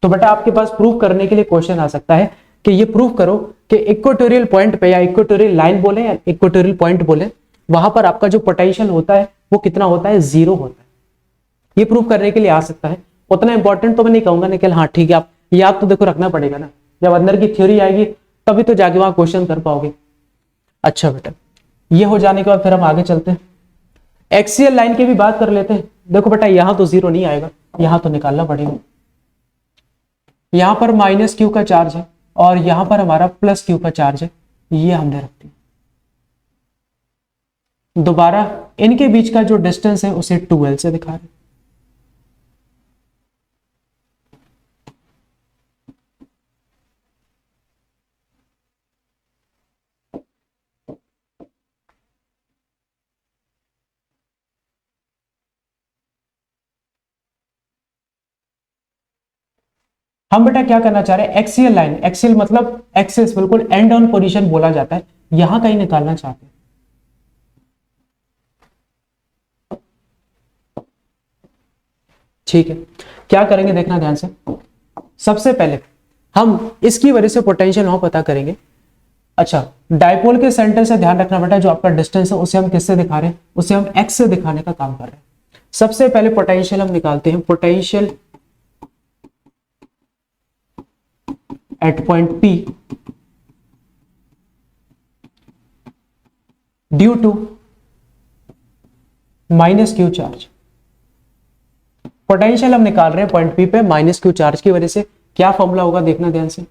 तो बेटा आपके पास प्रूफ करने के लिए क्वेश्चन आ सकता है कि ये प्रूफ करो कि इक्वेटोरियल पॉइंट पे या इक्वेटोरियल लाइन बोले या इक्वेटोरियल पॉइंट बोले, वहां पर आपका जो पोटेंशियल होता है वो कितना होता है, 0 होता है। ये प्रूव करने के लिए आ सकता है, उतना इंपॉर्टेंट तो मैं नहीं कहूंगा, लेकिन हाँ ठीक है, आप याद तो देखो रखना पड़ेगा ना, जब अंदर की थ्योरी आएगी तभी तो जाके वहां क्वेश्चन कर पाओगे। अच्छा बेटा, ये हो जाने के बाद फिर हम आगे चलते हैं, एक्सियल लाइन की भी बात कर लेते हैं। देखो बेटा यहां तो 0 नहीं आएगा, यहां तो निकालना पड़ेगा। यहां पर माइनस क्यू का चार्ज है और यहां पर हमारा प्लस क्यू का चार्ज है, ये हमने रख दिया। दोबारा इनके बीच का जो डिस्टेंस है उसे 2l से दिखा रहे। हम बेटा क्या करना चाह रहे हैं, एक्सियल लाइन, एक्सियल मतलब एक्सिस, बिल्कुल एंड ऑन पोजीशन बोला जाता है, यहां कहीं निकालना चाहते हैं। ठीक है, क्या करेंगे देखना ध्यान से। सबसे पहले हम इसकी वजह से पोटेंशियल वहां पता करेंगे। अच्छा, डायपोल के सेंटर से ध्यान रखना बेटा, जो आपका डिस्टेंस है उसे हम किससे दिखा रहे हैं, उसे हम एक्स से दिखाने का काम कर रहे हैं। सबसे पहले पोटेंशियल हम निकालते हैं, potential at point P due to minus Q charge. Potential हम निकाल रहे हैं पॉइंट पी पे माइनस क्यू चार्ज की वजह से। क्या फॉर्मूला होगा देखना ध्यान से,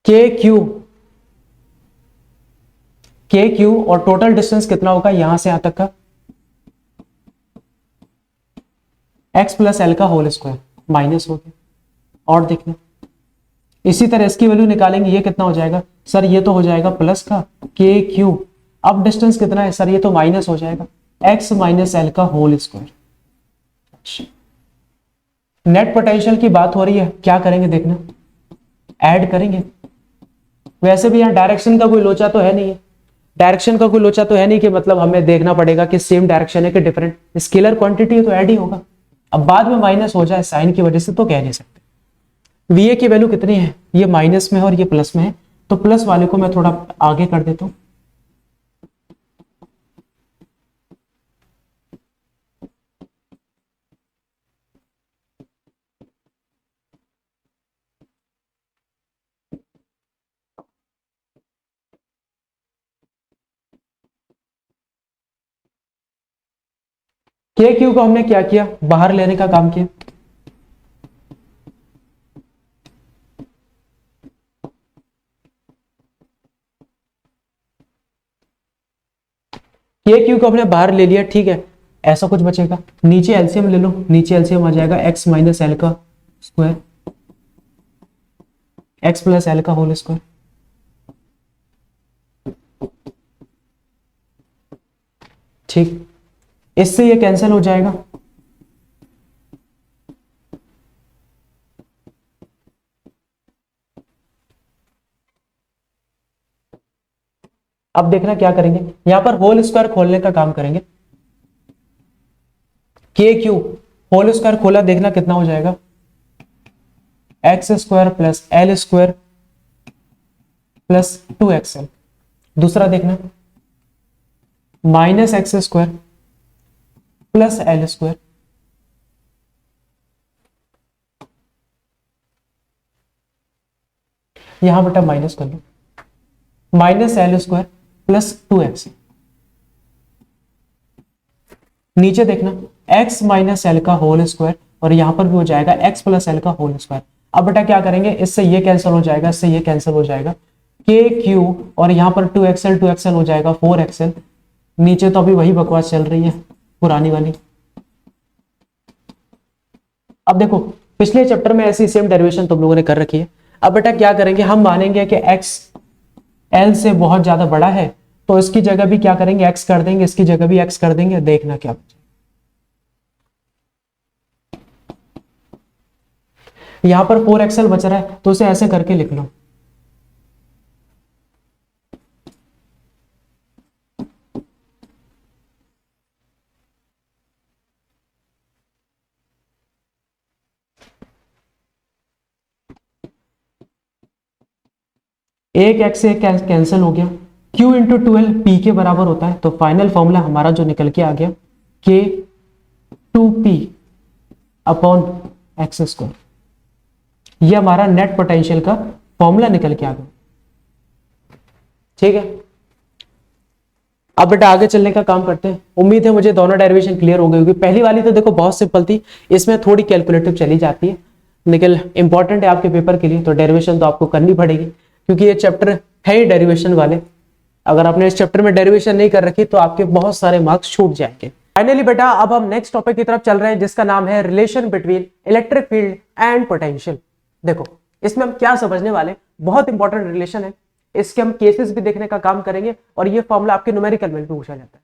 के क्यू और टोटल डिस्टेंस कितना होगा यहां से यहां तक का, एक्स प्लस एल का होल स्क्वायर माइनस हो गया। और देखना इसी तरह इसकी वैल्यू निकालेंगे, ये कितना हो जाएगा सर, ये तो हो जाएगा प्लस का के क्यू, अब डिस्टेंस कितना है सर, ये तो माइनस हो जाएगा एक्स माइनस एल का होल स्क्वायर। नेट पोटेंशियल की बात हो रही है, क्या करेंगे देखना, ऐड करेंगे। वैसे भी यहाँ डायरेक्शन का कोई लोचा तो है नहीं है, डायरेक्शन का कोई लोचा तो है नहीं कि मतलब हमें देखना पड़ेगा कि सेम डायरेक्शन है कि डिफरेंट, स्केलर क्वांटिटी है तो ऐड ही होगा। अब बाद में माइनस हो जाए साइन की वजह से तो कह नहीं सकते। वीए की वैल्यू कितनी है, ये माइनस में है और ये प्लस में है, तो प्लस वाले को मैं थोड़ा आगे कर देता हूं। के क्यू को हमने क्या किया, बाहर लेने का काम किया। के क्यू को हमने बाहर ले लिया, ठीक है, ऐसा कुछ बचेगा, नीचे एलसीएम ले लो, नीचे एलसीएम आ जाएगा एक्स माइनस एल का स्क्वायर, एक्स प्लस एल का होल स्क्वायर। ठीक, इससे ये कैंसिल हो जाएगा। अब देखना क्या करेंगे, यहां पर होल स्क्वायर खोलने का काम करेंगे। के क्यू होल स्क्वायर खोला, देखना कितना हो जाएगा, X square plus L square plus 2xl। दूसरा देखना minus X square plus L square, यहां बेटा माइनस कर लो, minus L square plus 2x। नीचे देखना x माइनस एल का होल स्क्वायर और यहां पर भी हो जाएगा x प्लस एल का होल स्क्वायर। अब बेटा क्या करेंगे, इससे ये कैंसिल हो जाएगा, इससे ये कैंसिल हो जाएगा, के क्यू और यहां पर 2xl हो जाएगा 4xl। नीचे तो अभी वही बकवास चल रही है पुरानी वाली। अब देखो पिछले चैप्टर में ऐसी सेम डेरिवेशन तुम लोगों ने कर रखी है। अब बेटा क्या करेंगे, हम मानेंगे कि x l से बहुत ज्यादा बड़ा है, तो इसकी जगह भी क्या करेंगे, x कर देंगे, इसकी जगह भी x कर देंगे। देखना क्या, यहां पर 4xl बच रहा है तो उसे ऐसे करके लिख लो, एक x से कैंसिल हो गया, q इंटू 12 p के बराबर होता है, तो फाइनल फॉर्मूला हमारा जो निकल के आ गया k 2p upon x square, ये हमारा नेट पोटेंशियल का फॉर्मूला निकल के आ गया। ठीक है, अब बेटा आगे चलने का काम करते हैं। उम्मीद है मुझे दोनों डेरिवेशन क्लियर हो गई होगी। पहली वाली तो देखो बहुत सिंपल थी, इसमें थोड़ी कैलकुलेटिव चली जाती है, लेकिन इंपॉर्टेंट है आपके पेपर के लिए, तो डेरिवेशन तो आपको करनी पड़ेगी क्योंकि ये चैप्टर है ही डेरिवेशन वाले। अगर आपने इस चैप्टर में डेरिवेशन नहीं कर रखी तो आपके बहुत सारे मार्क्स छूट जाएंगे। फाइनली बेटा अब हम नेक्स्ट टॉपिक की तरफ चल रहे हैं जिसका नाम है relation between electric field and potential. देखो इसमें हम क्या समझने वाले, बहुत इंपॉर्टेंट रिलेशन है, इसके हम केसेस भी देखने का काम करेंगे और ये फॉर्मूला आपके न्यूमेरिकल में भी पूछा जाता है।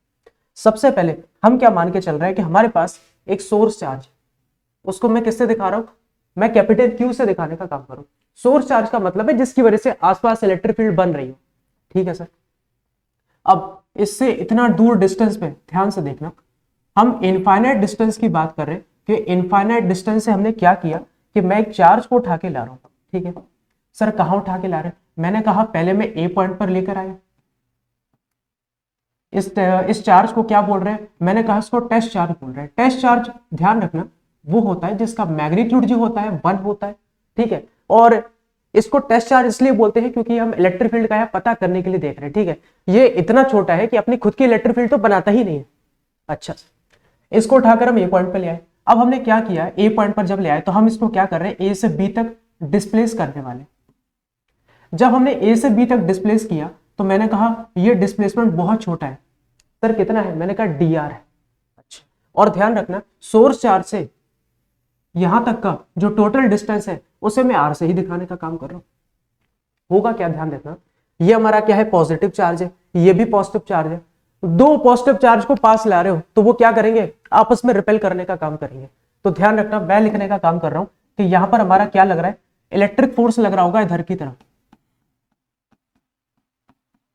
सबसे पहले हम क्या मान के चल रहे हैं कि हमारे पास एक सोर्स चार्ज, उसको मैं किससे दिखा रहा हूं, मैं कैपिटल क्यू से दिखाने का काम करूं। सोर्स चार्ज का मतलब है जिसकी वजह से आसपास इलेक्ट्रिक फील्ड बन रही हो। ठीक है सर, अब इससे इतना दूर डिस्टेंस पे ध्यान से देखना, हम इनफाइनाइट डिस्टेंस की बात कर रहे हैं कि इनफाइनाइट डिस्टेंस से हमने क्या किया कि मैं एक चार्ज को उठा के ला रहा हूं। ठीक है सर, कहां उठा के ला रहे हैं, मैंने कहा पहले मैं ए पॉइंट पर लेकर आया, इस चार्ज को क्या बोल रहे हैं, मैंने कहा इसको टेस्ट चार्ज बोल रहे हैं। टेस्ट चार्ज ध्यान रखना वो होता है जिसका मैग्नीट्यूड जो होता है 1 होता है। ठीक है, और इसको टेस्ट चार्ज इसलिए बोलते हैं क्योंकि हम इलेक्ट्रिक फील्ड का है पता करने के लिए देख रहे हैं। ठीक है, ये इतना छोटा है कि अपनी खुद की इलेक्ट्रिक फील्ड तो बनाता ही नहीं है। अच्छा, इसको उठाकर हम ए पॉइंट पर ले आए। अब हमने क्या किया, ए पॉइंट पर जब ले आए तो हम इसको क्या कर रहे हैं, ए से बी तक डिस्प्लेस करने वाले। जब हमने ए से बी तक डिस्प्लेस किया तो मैंने कहा ये डिस्प्लेसमेंट बहुत छोटा है। सर कितना है, मैंने कहा डी आर है। अच्छा, और ध्यान रखना सोर्स चार्ज से यहां तक का जो टोटल डिस्टेंस है उसे मैं आर से ही दिखाने का काम कर रहा हूं। होगा क्या, ध्यान देना, ये हमारा क्या है, पॉजिटिव चार्ज है, ये भी पॉजिटिव चार्ज है। दो पॉजिटिव चार्ज को पास ला रहे हो तो वो क्या करेंगे, आपस में रिपेल करने का काम करेंगे। तो ध्यान रखना मैं लिखने का काम कर रहा हूं कि यहां पर हमारा क्या लग रहा है, इलेक्ट्रिक फोर्स लग रहा होगा इधर की तरफ।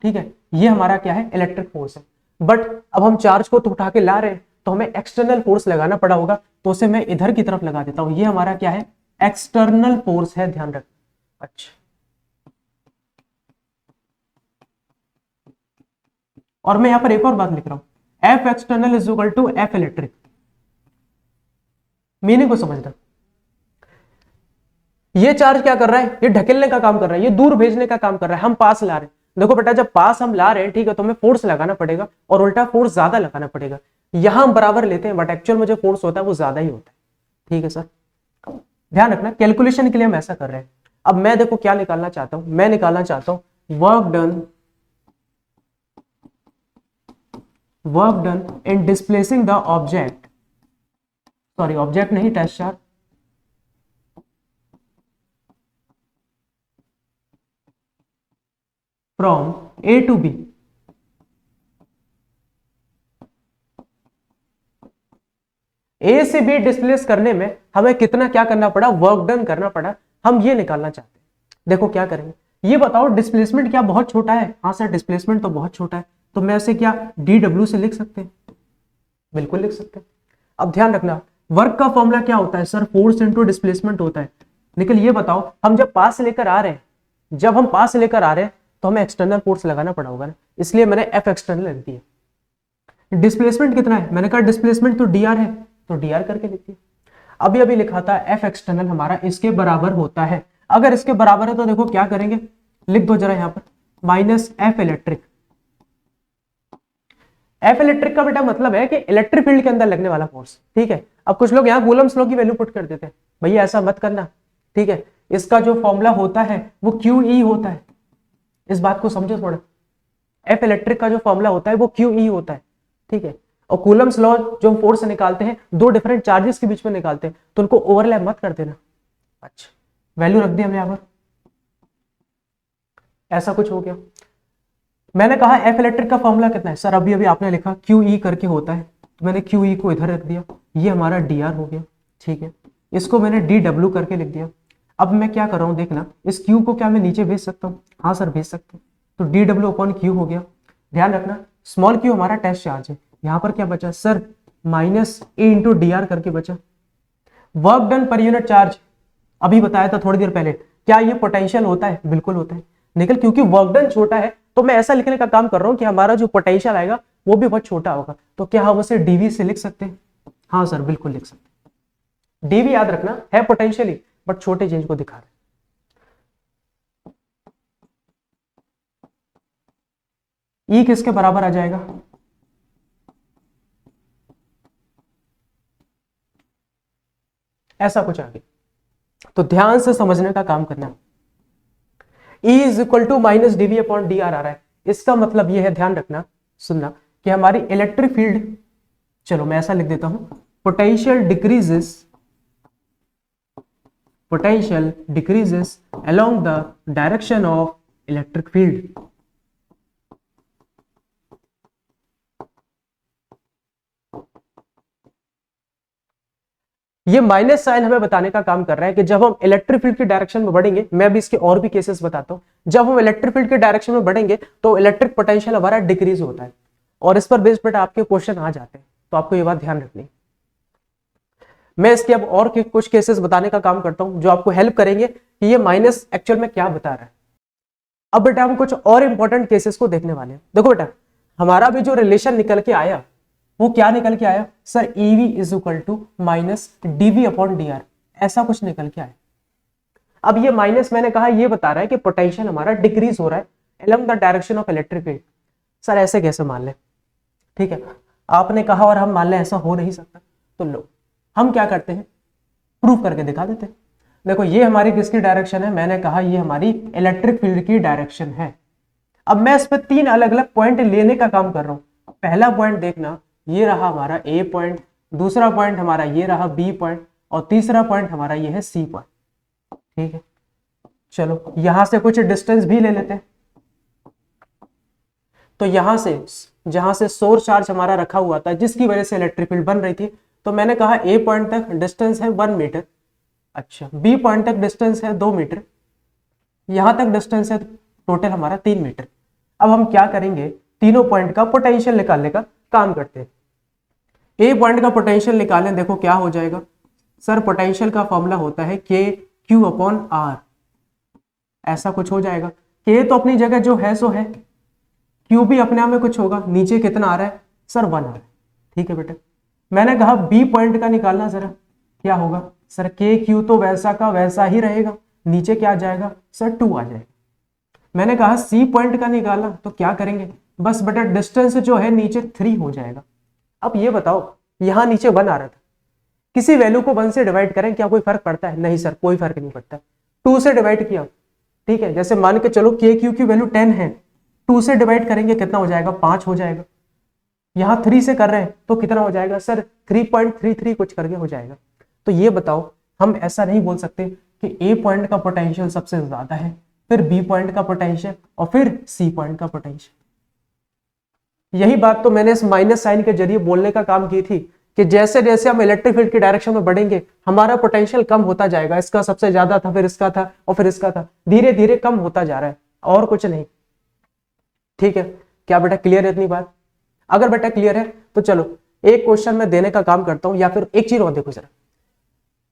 ठीक है, ये हमारा क्या है, इलेक्ट्रिक फोर्स है। बट अब हम चार्ज को तो उठा के ला रहे हैं तो हमें एक्सटर्नल फोर्स लगाना पड़ा होगा, तो उसे मैं इधर की तरफ लगा देता हूं। ये हमारा क्या है, एक्सटर्नल फोर्स है, ध्यान रखना। अच्छा, और मैं यहां पर एक और बात लिख रहा हूं, F external is equal to F electric. Meaning को समझना, ये चार्ज क्या कर रहा है, ये ढकेलने का काम कर रहा है, ये दूर भेजने का काम कर रहा है, हम पास ला रहे हैं। देखो बेटा जब पास हम ला रहे हैं, ठीक है, तो हमें फोर्स लगाना पड़ेगा और उल्टा फोर्स ज्यादा लगाना पड़ेगा। यहां हम बराबर लेते हैं बट एक्चुअल में जो फोर्स होता है वो ज्यादा ही होता है। ठीक है सर, ध्यान रखना कैलकुलेशन के लिए हम ऐसा कर रहे हैं। अब मैं देखो क्या निकालना चाहता हूं, मैं निकालना चाहता हूं work done in displacing the object, sorry object नहीं, test charge, from A to B. A से बी डिस्प्लेस करने में हमें कितना क्या करना पड़ा, वर्क डन करना पड़ा, हम ये निकालना चाहते हैं। देखो क्या करेंगे, ये बताओ डिस्प्लेसमेंट क्या बहुत छोटा है, हाँ सर डिस्प्लेसमेंट तो बहुत छोटा है, तो मैं उसे क्या डी डब्ल्यू से लिख सकते हैं, बिल्कुल लिख सकते हैं। अब ध्यान रखना वर्क का फॉर्मूला क्या होता है सर, फोर्स इनटू डिस्प्लेसमेंट होता है। लेकिन ये बताओ हम जब पास लेकर आ रहे हैं, जब हम पास लेकर आ रहे हैं तो हमें एक्सटर्नल फोर्स लगाना पड़ा होगा ना, इसलिए मैंने एफ एक्सटर्नल लिख दिया। डिस्प्लेसमेंट कितना है, मैंने कहा डिस्प्लेसमेंट तो डी आर है, तो डी आर करके लिख दिया। अभी अभी लिखा था एफ एक्सटर्नल हमारा इसके बराबर होता है, अगर इसके बराबर है तो देखो क्या करेंगे, लिख दो जरा यहां पर minus F electric. F electric का बेटा मतलब है कि इलेक्ट्रिक फील्ड के अंदर लगने वाला फोर्स। ठीक है, अब कुछ लोग यहाँ कूलम्स लॉ की वैल्यू पुट कर देते हैं, भैया ऐसा मत करना। ठीक है, इसका जो फॉर्मूला होता है वो क्यू ई होता है, इस बात को समझो थोड़ा। एफ इलेक्ट्रिक का जो फॉर्मूला होता है वो क्यू ई होता है। ठीक है, और कूलम्स लॉ जो हम फोर्स निकालते हैं दो डिफरेंट चार्जेस के बीच में निकालते हैं, तो उनको ओवरलैप मत कर देना। अच्छा, वैल्यू रख दी हमने यहां पर, ऐसा कुछ हो गया। मैंने कहा एफ इलेक्ट्रिक का फॉर्मूला कितना है सर, अभी अभी आपने लिखा क्यू ई करके होता है, तो मैंने क्यू ई को इधर रख दिया, ये हमारा डी आर हो गया। ठीक है, इसको मैंने डी डब्ल्यू करके लिख दिया। अब मैं क्या कर रहा हूं देखना, इस क्यू को क्या मैं नीचे भेज सकता हूँ, हाँ सर भेज सकते हैं, तो डी डब्ल्यू अपॉन क्यू हो गया। ध्यान रखना स्मॉल क्यू हमारा टेस्ट चार्ज है, यहां पर क्या बचा सर, माइनस ए इंटू डी आर करके बचा। Work done per unit charge, अभी बताया था थोड़ी देर पहले, क्या ये पोटेंशियल होता है, बिल्कुल होता है। निकल, क्योंकि वर्क डन छोटा है तो मैं ऐसा लिखने का काम कर रहा हूं कि हमारा जो पोटेंशियल आएगा वो भी बहुत छोटा होगा। तो क्या हम उसे डीवी से लिख सकते हैं? हाँ सर, बिल्कुल लिख सकते हैं। डीवी याद रखना है पोटेंशियली, बट छोटे चेंज को दिखा रहे। ई किसके बराबर आ जाएगा? ऐसा कुछ आगे, तो ध्यान से समझने का काम करना। E is equal to minus DV upon D R आ रहा है। इसका मतलब यह है, ध्यान रखना, सुनना, कि हमारी इलेक्ट्रिक फील्ड, चलो मैं ऐसा लिख देता हूं, potential decreases along the direction of electric field. ये माइनस साइन हमें बताने का काम कर रहा है कि जब हम इलेक्ट्रिक फील्ड की डायरेक्शन में बढ़ेंगे, मैं भी इसके और भी केसेस बताता हूं, जब हम इलेक्ट्रिक फील्ड के डायरेक्शन में बढ़ेंगे तो इलेक्ट्रिक पोटेंशियल हमारा डिक्रीज होता है, और इस पर बेस्ड बेटा आपके क्वेश्चन आ जाते हैं, तो आपको ये बात ध्यान रखनी। मैं इसके अब और कुछ केसेस बताने का काम करता हूं जो आपको हेल्प करेंगे कि ये माइनस एक्चुअल में क्या बता रहा है। अब बेटा हम कुछ और इंपॉर्टेंट केसेस को देखने वाले हैं। देखो बेटा, हमारा भी जो रिलेशन निकल के आया वो क्या निकल के आया sir? EV is equal to minus DV upon D R, ऐसा कुछ निकल के आया। अब ये माइनस मैंने कहा ये बता रहा है कि पोटेंशियल हमारा डिक्रीज हो रहा है along the direction of electric field. Sir ऐसे कैसे मान ले? ठीक है, आपने कहा और हम मान ले, ऐसा हो नहीं सकता। तो लो, हम क्या करते हैं, प्रूफ करके दिखा देते हैं। देखो ये हमारी किसकी डायरेक्शन है? मैंने कहा ये हमारी इलेक्ट्रिक फील्ड की डायरेक्शन है। अब मैं इस पे तीन अलग अलग पॉइंट लेने का काम कर रहा हूं। पहला पॉइंट देखना, ये रहा हमारा ए पॉइंट, दूसरा पॉइंट हमारा ये रहा बी पॉइंट, और तीसरा पॉइंट हमारा ये है सी पॉइंट। ठीक है, चलो यहां से कुछ डिस्टेंस भी ले लेते हैं। तो यहां से, जहां से सोर्स चार्ज हमारा रखा हुआ था जिसकी वजह से इलेक्ट्रिक फील्ड बन रही थी, तो मैंने कहा ए पॉइंट तक डिस्टेंस है 1 मीटर। अच्छा, बी पॉइंट तक डिस्टेंस है 2 मीटर, यहां तक डिस्टेंस है टोटल हमारा 3 मीटर। अब हम क्या करेंगे, तीनों पॉइंट का पोटेंशियल निकालने का काम करते हैं। ए पॉइंट का पोटेंशियल निकालें, देखो क्या हो जाएगा सर? पोटेंशियल का फॉर्मूला होता है के क्यू अपॉन आर, ऐसा कुछ हो जाएगा। के तो अपनी जगह जो है सो है, क्यू भी अपने आप में कुछ होगा, नीचे कितना आ रहा है सर? 1 आ रहा है। ठीक है बेटा, मैंने कहा बी पॉइंट का निकालना जरा, क्या होगा सर? के क्यू तो वैसा का वैसा ही रहेगा, नीचे क्या आ जाएगा सर? 2 आ जाएगा। मैंने कहा सी पॉइंट का निकाला, तो क्या करेंगे, बस बेटा डिस्टेंस जो है नीचे 3 हो जाएगा। अब ये बताओ, यहां नीचे 1 आ रहा था, किसी वैल्यू को 1 से डिवाइड करें क्या कोई फर्क पड़ता है? नहीं सर, कोई फर्क नहीं पड़ता। 2 से डिवाइड किया, ठीक है, जैसे मान के चलो के क्यू की वैल्यू 10 है, 2 से डिवाइड करेंगे कितना हो जाएगा? 5 हो जाएगा। यहां 3 से कर रहे हैं तो कितना हो जाएगा सर? 3.33 कुछ करके हो जाएगा। तो ये बताओ, हम ऐसा नहीं बोल सकते कि ए पॉइंट का पोटेंशियल सबसे ज्यादा है, फिर बी पॉइंट का पोटेंशियल, और फिर सी पॉइंट का पोटेंशियल। यही बात तो मैंने इस माइनस साइन के जरिए बोलने का काम की थी कि जैसे जैसे हम इलेक्ट्रिक फील्ड की डायरेक्शन में बढ़ेंगे हमारा पोटेंशियल कम होता जाएगा। इसका सबसे ज्यादा था, फिर इसका था, और फिर इसका था, धीरे धीरे कम होता जा रहा है, और कुछ नहीं। ठीक है, क्या बेटा क्लियर है इतनी बात? अगर बेटा क्लियर है तो चलो एक क्वेश्चन में देने का काम करता हूं, या फिर एक चीज और देखो जरा।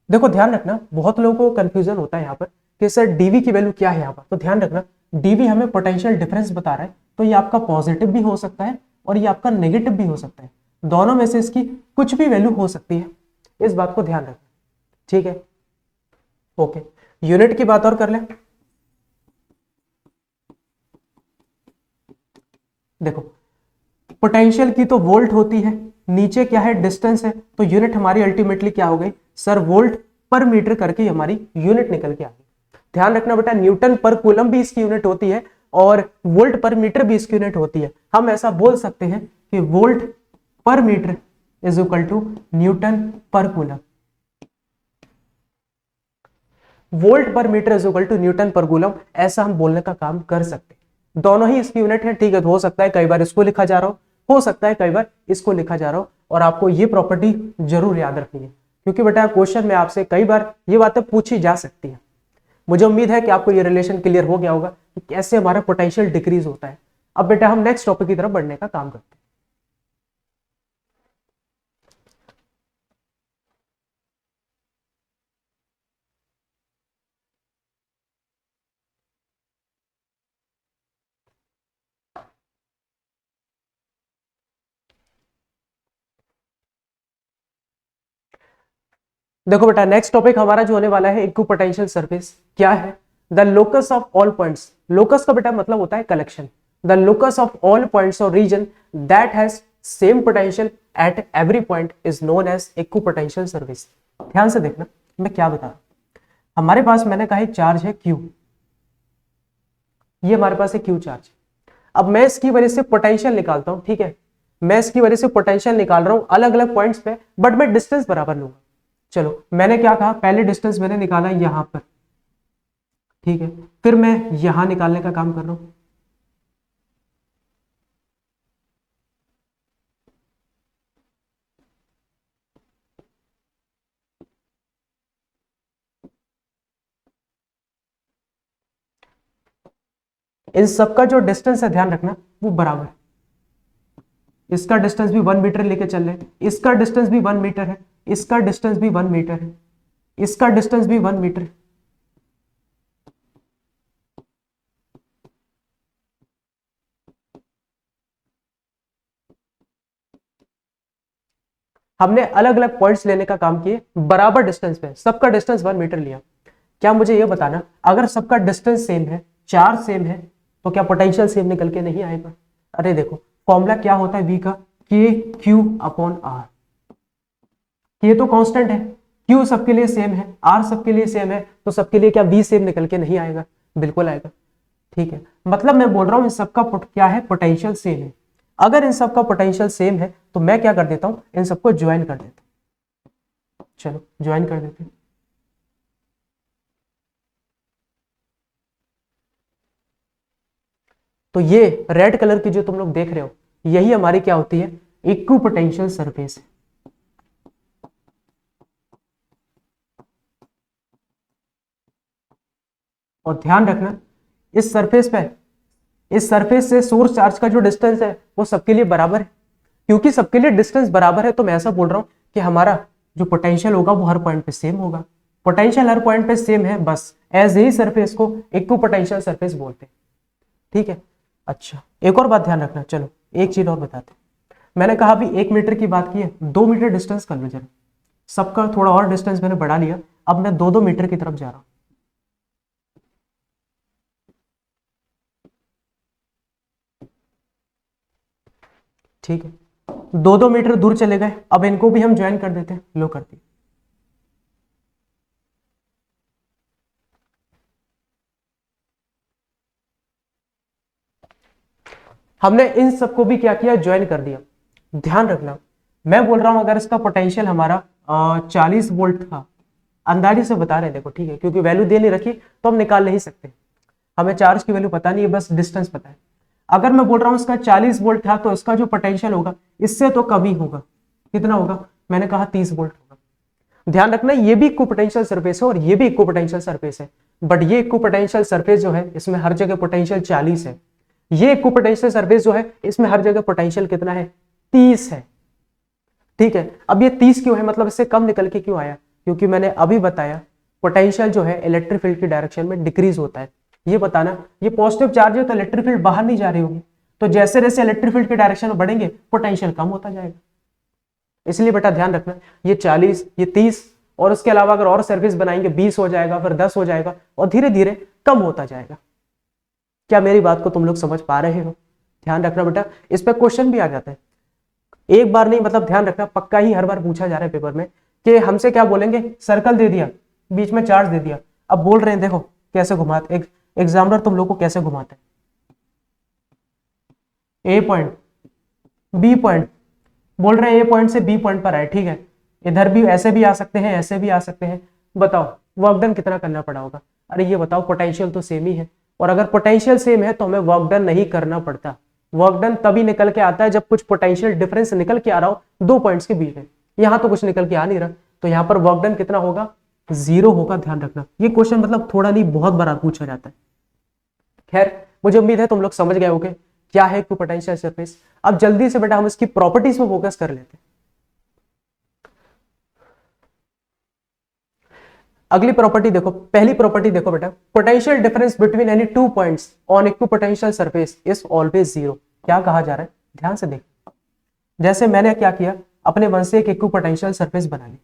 देखो ध्यान रखना, बहुत लोगों को कंफ्यूजन होता है यहाँ पर कि सर डीवी की वैल्यू क्या है यहाँ पर। तो ध्यान रखना, डीवी हमें पोटेंशियल डिफरेंस बता रहा है, तो ये आपका पॉजिटिव भी हो सकता है और ये आपका नेगेटिव भी हो सकता है, दोनों में से इसकी कुछ भी वैल्यू हो सकती है, इस बात को ध्यान रखना। ठीक है, ओके, यूनिट की बात और कर ले। देखो पोटेंशियल की तो वोल्ट होती है, नीचे क्या है डिस्टेंस है, तो यूनिट हमारी अल्टीमेटली क्या हो गई सर? वोल्ट पर मीटर करके हमारी यूनिट निकल के आ गई। ध्यान रखना बेटा, न्यूटन पर कूलम भी इसकी यूनिट होती है और वोल्ट पर मीटर भी इसकी यूनिट होती है। हम ऐसा बोल सकते हैं कि volt per metre is equal to newton per coulomb. Volt per metre is equal to newton per coulomb, ऐसा हम बोलने का काम कर सकते हैं। दोनों ही इसकी यूनिट है। ठीक है, तो हो सकता है कई बार इसको लिखा जा रहा हो सकता है कई बार इसको लिखा जा रहा हो, और आपको ये प्रॉपर्टी जरूर याद रखनी है, क्योंकि बेटा क्वेश्चन में आपसे कई बार ये बातें पूछी जा सकती है। मुझे उम्मीद है कि आपको ये रिलेशन क्लियर हो गया होगा कि कैसे हमारा पोटेंशियल डिक्रीज होता है। अब बेटा हम नेक्स्ट टॉपिक की तरफ बढ़ने का काम करते हैं। देखो बेटा, नेक्स्ट टॉपिक हमारा जो होने वाला है इक्विपोटेंशियल सरफेस क्या है। The locus of all points, locus का बेटा मतलब होता है collection. The locus of all points और region that has same potential at every point is known as equipotential surface. ध्यान से देखना मैं क्या बता रहा हूं। हमारे पास मैंने कहा एक चार्ज है क्यू, ये हमारे पास है क्यू चार्ज। अब मैं इसकी वजह से पोटेंशियल निकालता हूं, ठीक है, मैं इसकी वजह से पोटेंशियल निकाल रहा हूं अलग अलग पॉइंट्स पे, बट मैं डिस्टेंस बराबर लूंगा। चलो मैंने क्या कहा, पहले डिस्टेंस मैंने निकाला यहां पर, ठीक है, फिर मैं यहां निकालने का काम कर रहा हूं। इन सबका जो डिस्टेंस है ध्यान रखना वो बराबर है। इसका डिस्टेंस भी 1 मीटर लेके चल रहे, इसका डिस्टेंस भी 1 मीटर है, इसका डिस्टेंस भी 1 मीटर है, इसका डिस्टेंस भी 1 मीटर है। हमने अलग अलग पॉइंट्स लेने का काम किए, बराबर डिस्टेंस पे, सबका डिस्टेंस 1 मीटर लिया। क्या मुझे यह बताना, अगर सबका डिस्टेंस सेम है, चार्ज सेम है, तो क्या पोटेंशियल सेम निकल के नहीं आएगा? अरे देखो फॉर्मूला क्या होता है वी का, के क्यू अपॉन आर। ये तो कांस्टेंट है, क्यू सबके लिए सेम है, आर सबके लिए सेम है, तो सबके लिए क्या वी सेम निकल के नहीं आएगा? बिल्कुल आएगा। ठीक है, मतलब मैं बोल रहा हूं इन सबका क्या है, पोटेंशियल सेम है। अगर इन सबका पोटेंशियल सेम है तो मैं क्या कर देता हूं, इन सबको ज्वाइन कर देता हूं। चलो ज्वाइन कर देते हैं। तो ये रेड कलर की जो तुम लोग देख रहे हो, यही हमारी क्या होती है, इक्विपोटेंशियल सरफेस है। और ध्यान रखना इस सरफेस पे, इस सरफेस से सोर्स चार्ज का जो डिस्टेंस है वो सबके लिए बराबर है। क्योंकि सबके लिए डिस्टेंस बराबर है तो मैं ऐसा बोल रहा हूं कि हमारा जो पोटेंशियल होगा वो हर पॉइंट पे सेम होगा। पोटेंशियल हर पॉइंट पे सेम है, बस एज ही सरफेस को इक्विपोटेंशियल सरफेस बोलते हैं। ठीक है, अच्छा एक और बात ध्यान रखना, चलो एक चीज और बताते। मैंने कहा अभी 1 मीटर की बात की है, 2 मीटर डिस्टेंस कर लो जरा, सबका थोड़ा और डिस्टेंस मैंने बढ़ा लिया, अब मैं 2-2 मीटर की तरफ जा रहा हूं। ठीक है, 2-2 मीटर दूर चले गए, अब इनको भी हम ज्वाइन कर देते हैं, लो करती। हमने इन सबको भी क्या किया, ज्वाइन कर दिया। ध्यान रखना मैं बोल रहा हूं अगर इसका पोटेंशियल हमारा 40 वोल्ट था, अंदाजे से बता रहे हैं देखो, ठीक है, क्योंकि वैल्यू दे नहीं रखी तो हम निकाल नहीं सकते, हमें चार्ज की वैल्यू पता नहीं है, बस डिस्टेंस पता है। अगर मैं बोल रहा हूं इसका 40 वोल्ट था तो इसका जो पोटेंशियल होगा इससे तो कम ही होगा। कितना होगा? मैंने कहा 30 वोल्ट होगा। ध्यान रखना ये भी इक्विपोटेंशियल सरफेस है और ये भी इक्विपोटेंशियल सरफेस है, बट ये इक्विपोटेंशियल सरफेस जो है इसमें हर जगह पोटेंशियल 40 है। ये इक्विपोटेंशियल सरफेस जो है इसमें हर जगह पोटेंशियल कितना है, 30 है। ठीक है, अब ये 30 क्यों है, मतलब इससे कम निकल के क्यों आया? क्योंकि मैंने अभी बताया पोटेंशियल जो है इलेक्ट्रिक फील्ड की डायरेक्शन में डिक्रीज होता है। ये बताना, ये पॉजिटिव चार्ज है तो इलेक्ट्रिक फील्ड बाहर नहीं जा रही होगी, तो जैसे जैसे इलेक्ट्रिक फील्ड की डायरेक्शन में बढ़ेंगे पोटेंशियल कम होता जाएगा। इसलिए बेटा ध्यान रखना ये 40, ये 30, और उसके अलावा अगर और सर्विस बनाएंगे 20 हो जाएगा, फिर 10 हो जाएगा और धीरे धीरे कम होता जाएगा। क्या मेरी बात को तुम लोग समझ पा रहे हो? ध्यान रखना बेटा, इस पर क्वेश्चन भी आ जाता है, एक बार नहीं, मतलब ध्यान रखना पक्का ही हर बार पूछा जा रहा है पेपर में कि हमसे क्या बोलेंगे, सर्कल दे दिया, बीच में चार्ज दे दिया, अब बोल रहे हैं देखो कैसे घुमाते, एक एग्जामिनर तुम लोग को कैसे घुमाते हैं, ए पॉइंट बी पॉइंट, बोल रहे हैं ए पॉइंट से बी पॉइंट पर आए, ठीक है, इधर भी ऐसे भी आ सकते हैं, ऐसे भी आ सकते हैं, बताओ वर्क डन कितना करना पड़ा होगा? अरे ये बताओ, पोटेंशियल तो सेम ही है, और अगर पोटेंशियल सेम है तो हमें वर्क डन नहीं करना पड़ता। वर्क डन तभी निकल के आता है जब कुछ पोटेंशियल डिफरेंस निकल के आ रहा हो दो पॉइंट्स के बीच में, यहां तो कुछ निकल के आ नहीं रहा, तो यहां पर वर्क डन कितना होगा, 0 होगा। ध्यान रखना ये क्वेश्चन मतलब थोड़ा नहीं बहुत बार पूछा जाता है। खैर मुझे उम्मीद है तुम लोग समझ गए होगे क्या है इक्विपोटेंशियल सरफेस। अब जल्दी से बेटा हम इसकी प्रॉपर्टीज पे फोकस कर लेते हैं। अगली प्रॉपर्टी देखो, पहली प्रॉपर्टी देखो बेटा, potential difference between any two points on equipotential surface is always 0। क्या कहा जा रहा है, ध्यान से देख, जैसे मैंने क्या किया, अपने मन से एक इक्विपोटेंशियल सरफेस बना ली,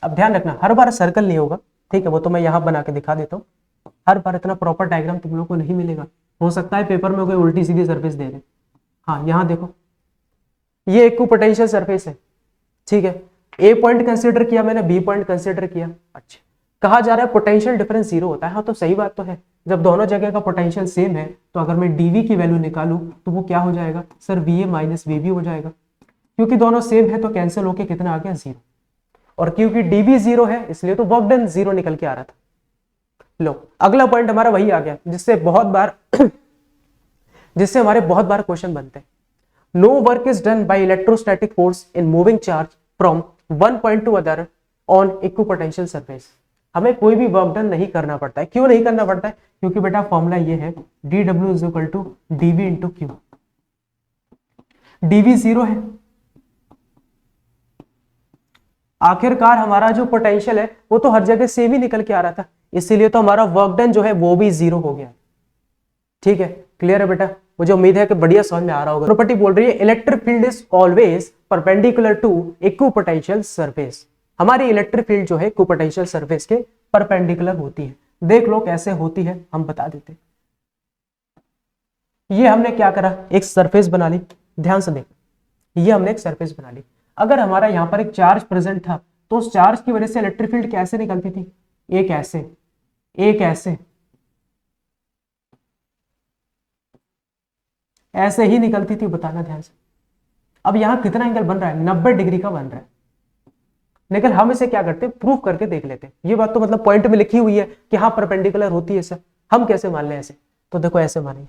अब ध्यान रखना हर बार सर्कल नहीं होगा, ठीक है, वो तो मैं यहाँ बना के दिखा देता हूँ। हर बार इतना प्रॉपर डायग्राम तुम लोगों को नहीं मिलेगा, हो सकता है पेपर में कोई उल्टी सीधी सरफेस दे दे। हाँ यहाँ देखो, ये इक्विपोटेंशियल सरफेस है, ठीक है, ए पॉइंट कंसीडर किया मैंने, बी पॉइंट कंसीडर किया। अच्छा, कहा जा रहा है पोटेंशियल डिफरेंस जीरो होता है। हाँ तो सही बात तो है, जब दोनों जगह का पोटेंशियल सेम है तो अगर मैं डीवी की वैल्यू निकालूं तो वो क्या हो जाएगा sir, V A minus V B हो जाएगा, क्योंकि दोनों सेम है तो कैंसिल होके कितना आ गया, जीरो। और क्योंकि डीवी जीरो है इसलिए तो वर्क डन जीरो निकल के आ रहा था। लो अगला पॉइंट हमारा वही आ गया जिससे हमारे बहुत बार क्वेश्चन बनते हैं। No work is done by electrostatic force in moving charge from one point to other on equipotential surface. हमें कोई भी वर्क डन नहीं करना पड़ता है। क्यों नहीं करना पड़ता है? क्योंकि बेटा फॉर्मूला ये है dw is equal to dv into Q. dv zero है, आखिरकार हमारा जो पोटेंशियल है वो तो हर जगह सेम ही निकल के आ रहा था, इसीलिए तो हमारा वर्क डन जो है वो भी जीरो हो गया। ठीक है, क्लियर है बेटा? मुझे उम्मीद है कि बढ़िया समझ में आ रहा होगा। प्रॉपर्टी बोल रही है electric field is always perpendicular to equipotential surface. हमारी इलेक्ट्रिक फील्ड जो है इक्विपोटेंशियल सरफेस के परपेंडिकुलर होती है। देख लो कैसे होती है, हम बता देते। ये हमने क्या करा, एक सरफेस बना ली, ध्यान से देख, ये हमने एक सरफेस बना ली। अगर हमारा यहाँ पर एक चार्ज प्रेजेंट था तो उस चार्ज की वजह से इलेक्ट्रिक फील्ड कैसे निकलती थी, एक ऐसे, एक ऐसे, ऐसे ही निकलती थी, बताना ध्यान से। अब यहां कितना एंगल बन रहा है, 90 डिग्री का बन रहा है, लेकिन हम इसे क्या करते हैं, प्रूफ करके देख लेते हैं। ये बात तो मतलब पॉइंट में लिखी हुई है कि हाँ परपेंडिकुलर होती है सर, हम कैसे मान लें ऐसे? तो देखो ऐसे मानेंगे।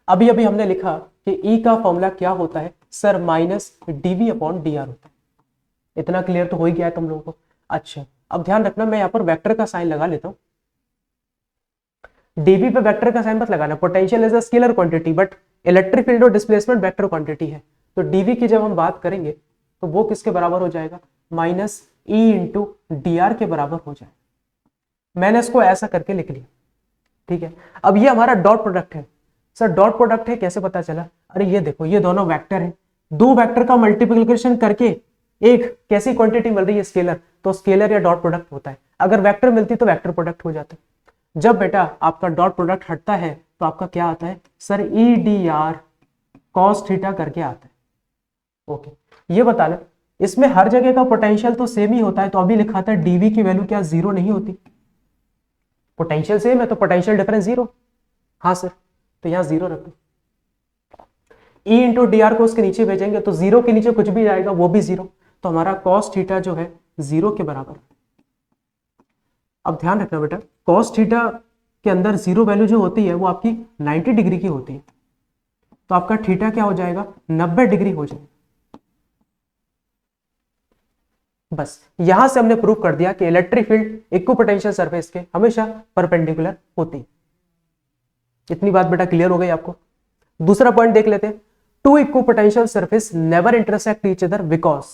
अभी अभी हमने लिखा कि E का फॉर्मूला क्या होता है sir, minus dv upon dr होता है। इतना क्लियर तो हो ही गया है तुम लोगों को। अच्छा अब ध्यान रखना, मैं यहाँ पर वेक्टर का साइन लगा लेता हूँ। dv पे वेक्टर का साइन मत लगाना, potential is a scalar quantity but electric field और डिस्प्लेसमेंट वेक्टर क्वांटिटी है। तो dv की जब हम बात करेंगे तो वो किसके बराबर हो जाएगा, माइनस e इंटू dr के बराबर हो जाएगा। मैंने इसको ऐसा करके लिख लिया, ठीक है। अब ये हमारा डॉट प्रोडक्ट है सर, डॉट प्रोडक्ट है कैसे पता चला? अरे ये देखो, ये दोनों वेक्टर है, दो वेक्टर का मल्टीप्लिकेशन करके एक कैसी क्वांटिटी मिल रही है, स्केलर, तो स्केलर या डॉट प्रोडक्ट होता है। अगर वेक्टर मिलती तो वेक्टर प्रोडक्ट हो जाता। जब बेटा आपका डॉट प्रोडक्ट हटता है तो आपका क्या आता है sir, E D R cos theta करके आता है। ओके, ये बताना इसमें हर जगह का पोटेंशियल तो सेम ही होता है, तो अभी लिखा था डीवी की वैल्यू क्या जीरो नहीं होती? पोटेंशियल सेम है तो पोटेंशियल डिफरेंस जीरो। हाँ सर, तो यहां जीरो रखो। ई इंटू डी आर को उसके नीचे भेजेंगे तो जीरो के नीचे कुछ भी जाएगा वो भी जीरो, तो हमारा कॉस थीटा जो है जीरो के बराबर। अब ध्यान रखना बेटा, कॉस थीटा के अंदर जीरो वैल्यू जो होती है वो आपकी 90 डिग्री की होती है, तो आपका थीटा क्या हो जाएगा, 90 डिग्री हो जाएगा। बस यहां से हमने प्रूव कर दिया कि इलेक्ट्रिक फील्ड इक्विपोटेंशियल सरफेस के हमेशा परपेंडिकुलर होती है। इतनी बात बेटा क्लियर हो गई आपको? दूसरा पॉइंट देख लेते हैं। Two equipotential surface never intersect each other because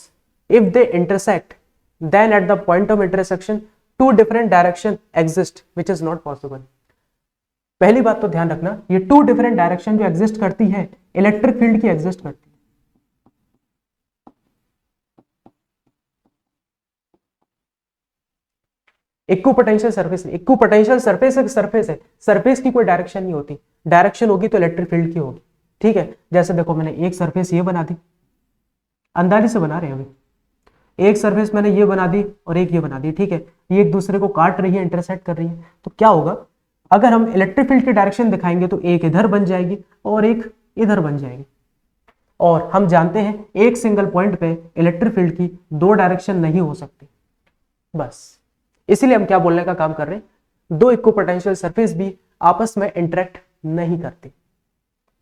if they intersect then at the point of intersection two different direction exist which is not possible. पहली बात तो ध्यान रखना, ये टू डिफरेंट डायरेक्शन जो एग्जिस्ट करती है इलेक्ट्रिक फील्ड की एग्जिस्ट करती है। इक्विपोटेंशियल सरफेस, इक्विपोटेंशियल सरफेस एक सरफेस है, सरफेस की कोई डायरेक्शन नहीं होती, डायरेक्शन होगी तो इलेक्ट्रिक फील्ड की होगी। ठीक है, जैसे देखो मैंने एक सरफेस ये बना दी, अंदाजे से बना रहे हैं अभी, एक सरफेस मैंने ये बना दी और एक ये बना दी, ठीक है, ये एक दूसरे को काट रही है, इंटरसेक्ट कर रही है, तो क्या होगा अगर हम इलेक्ट्रिक फील्ड की डायरेक्शन दिखाएंगे तो एक इधर बन जाएगी और एक इधर बन जाएगी। और हम जानते हैं एक सिंगल पॉइंट पे इलेक्ट्रिक फील्ड की दो डायरेक्शन नहीं हो सकती। बस इसीलिए हम क्या बोलने का काम कर रहे हैं, दो इक्विपोटेंशियल सरफेस भी आपस में इंटरेक्ट नहीं करती।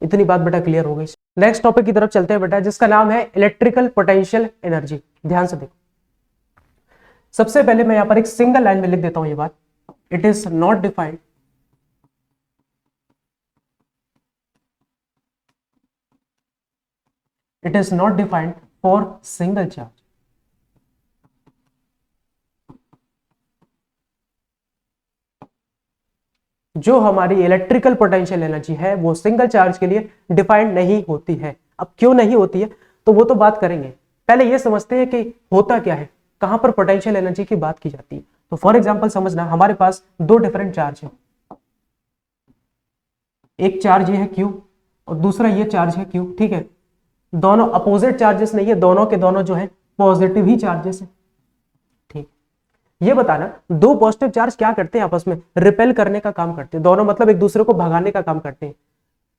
इतनी बात बेटा क्लियर हो गई। नेक्स्ट टॉपिक की तरफ चलते हैं बेटा, जिसका नाम है इलेक्ट्रिकल पोटेंशियल एनर्जी। ध्यान से देखो, सबसे पहले मैं यहां पर एक सिंगल लाइन में लिख देता हूं ये बात, it is not defined it is not defined for single charge। जो हमारी इलेक्ट्रिकल पोटेंशियल एनर्जी है वो सिंगल चार्ज के लिए डिफाइंड नहीं होती है। अब क्यों नहीं होती है तो वो तो बात करेंगे, पहले ये समझते हैं कि होता क्या है, कहां पर पोटेंशियल एनर्जी की बात की जाती है। तो फॉर एग्जांपल समझना, हमारे पास दो डिफरेंट चार्ज है, एक चार्ज ये है Q और दूसरा ये चार्ज है Q, ठीक है। दोनों अपोजिट चार्जेस नहीं है, दोनों के दोनों जो है पॉजिटिव ही चार्जेस है, ठीक। ये बताना दो पॉजिटिव चार्ज क्या करते हैं, आपस में रिपेल करने का काम करते हैं, दोनों मतलब एक दूसरे को भगाने का काम करते हैं।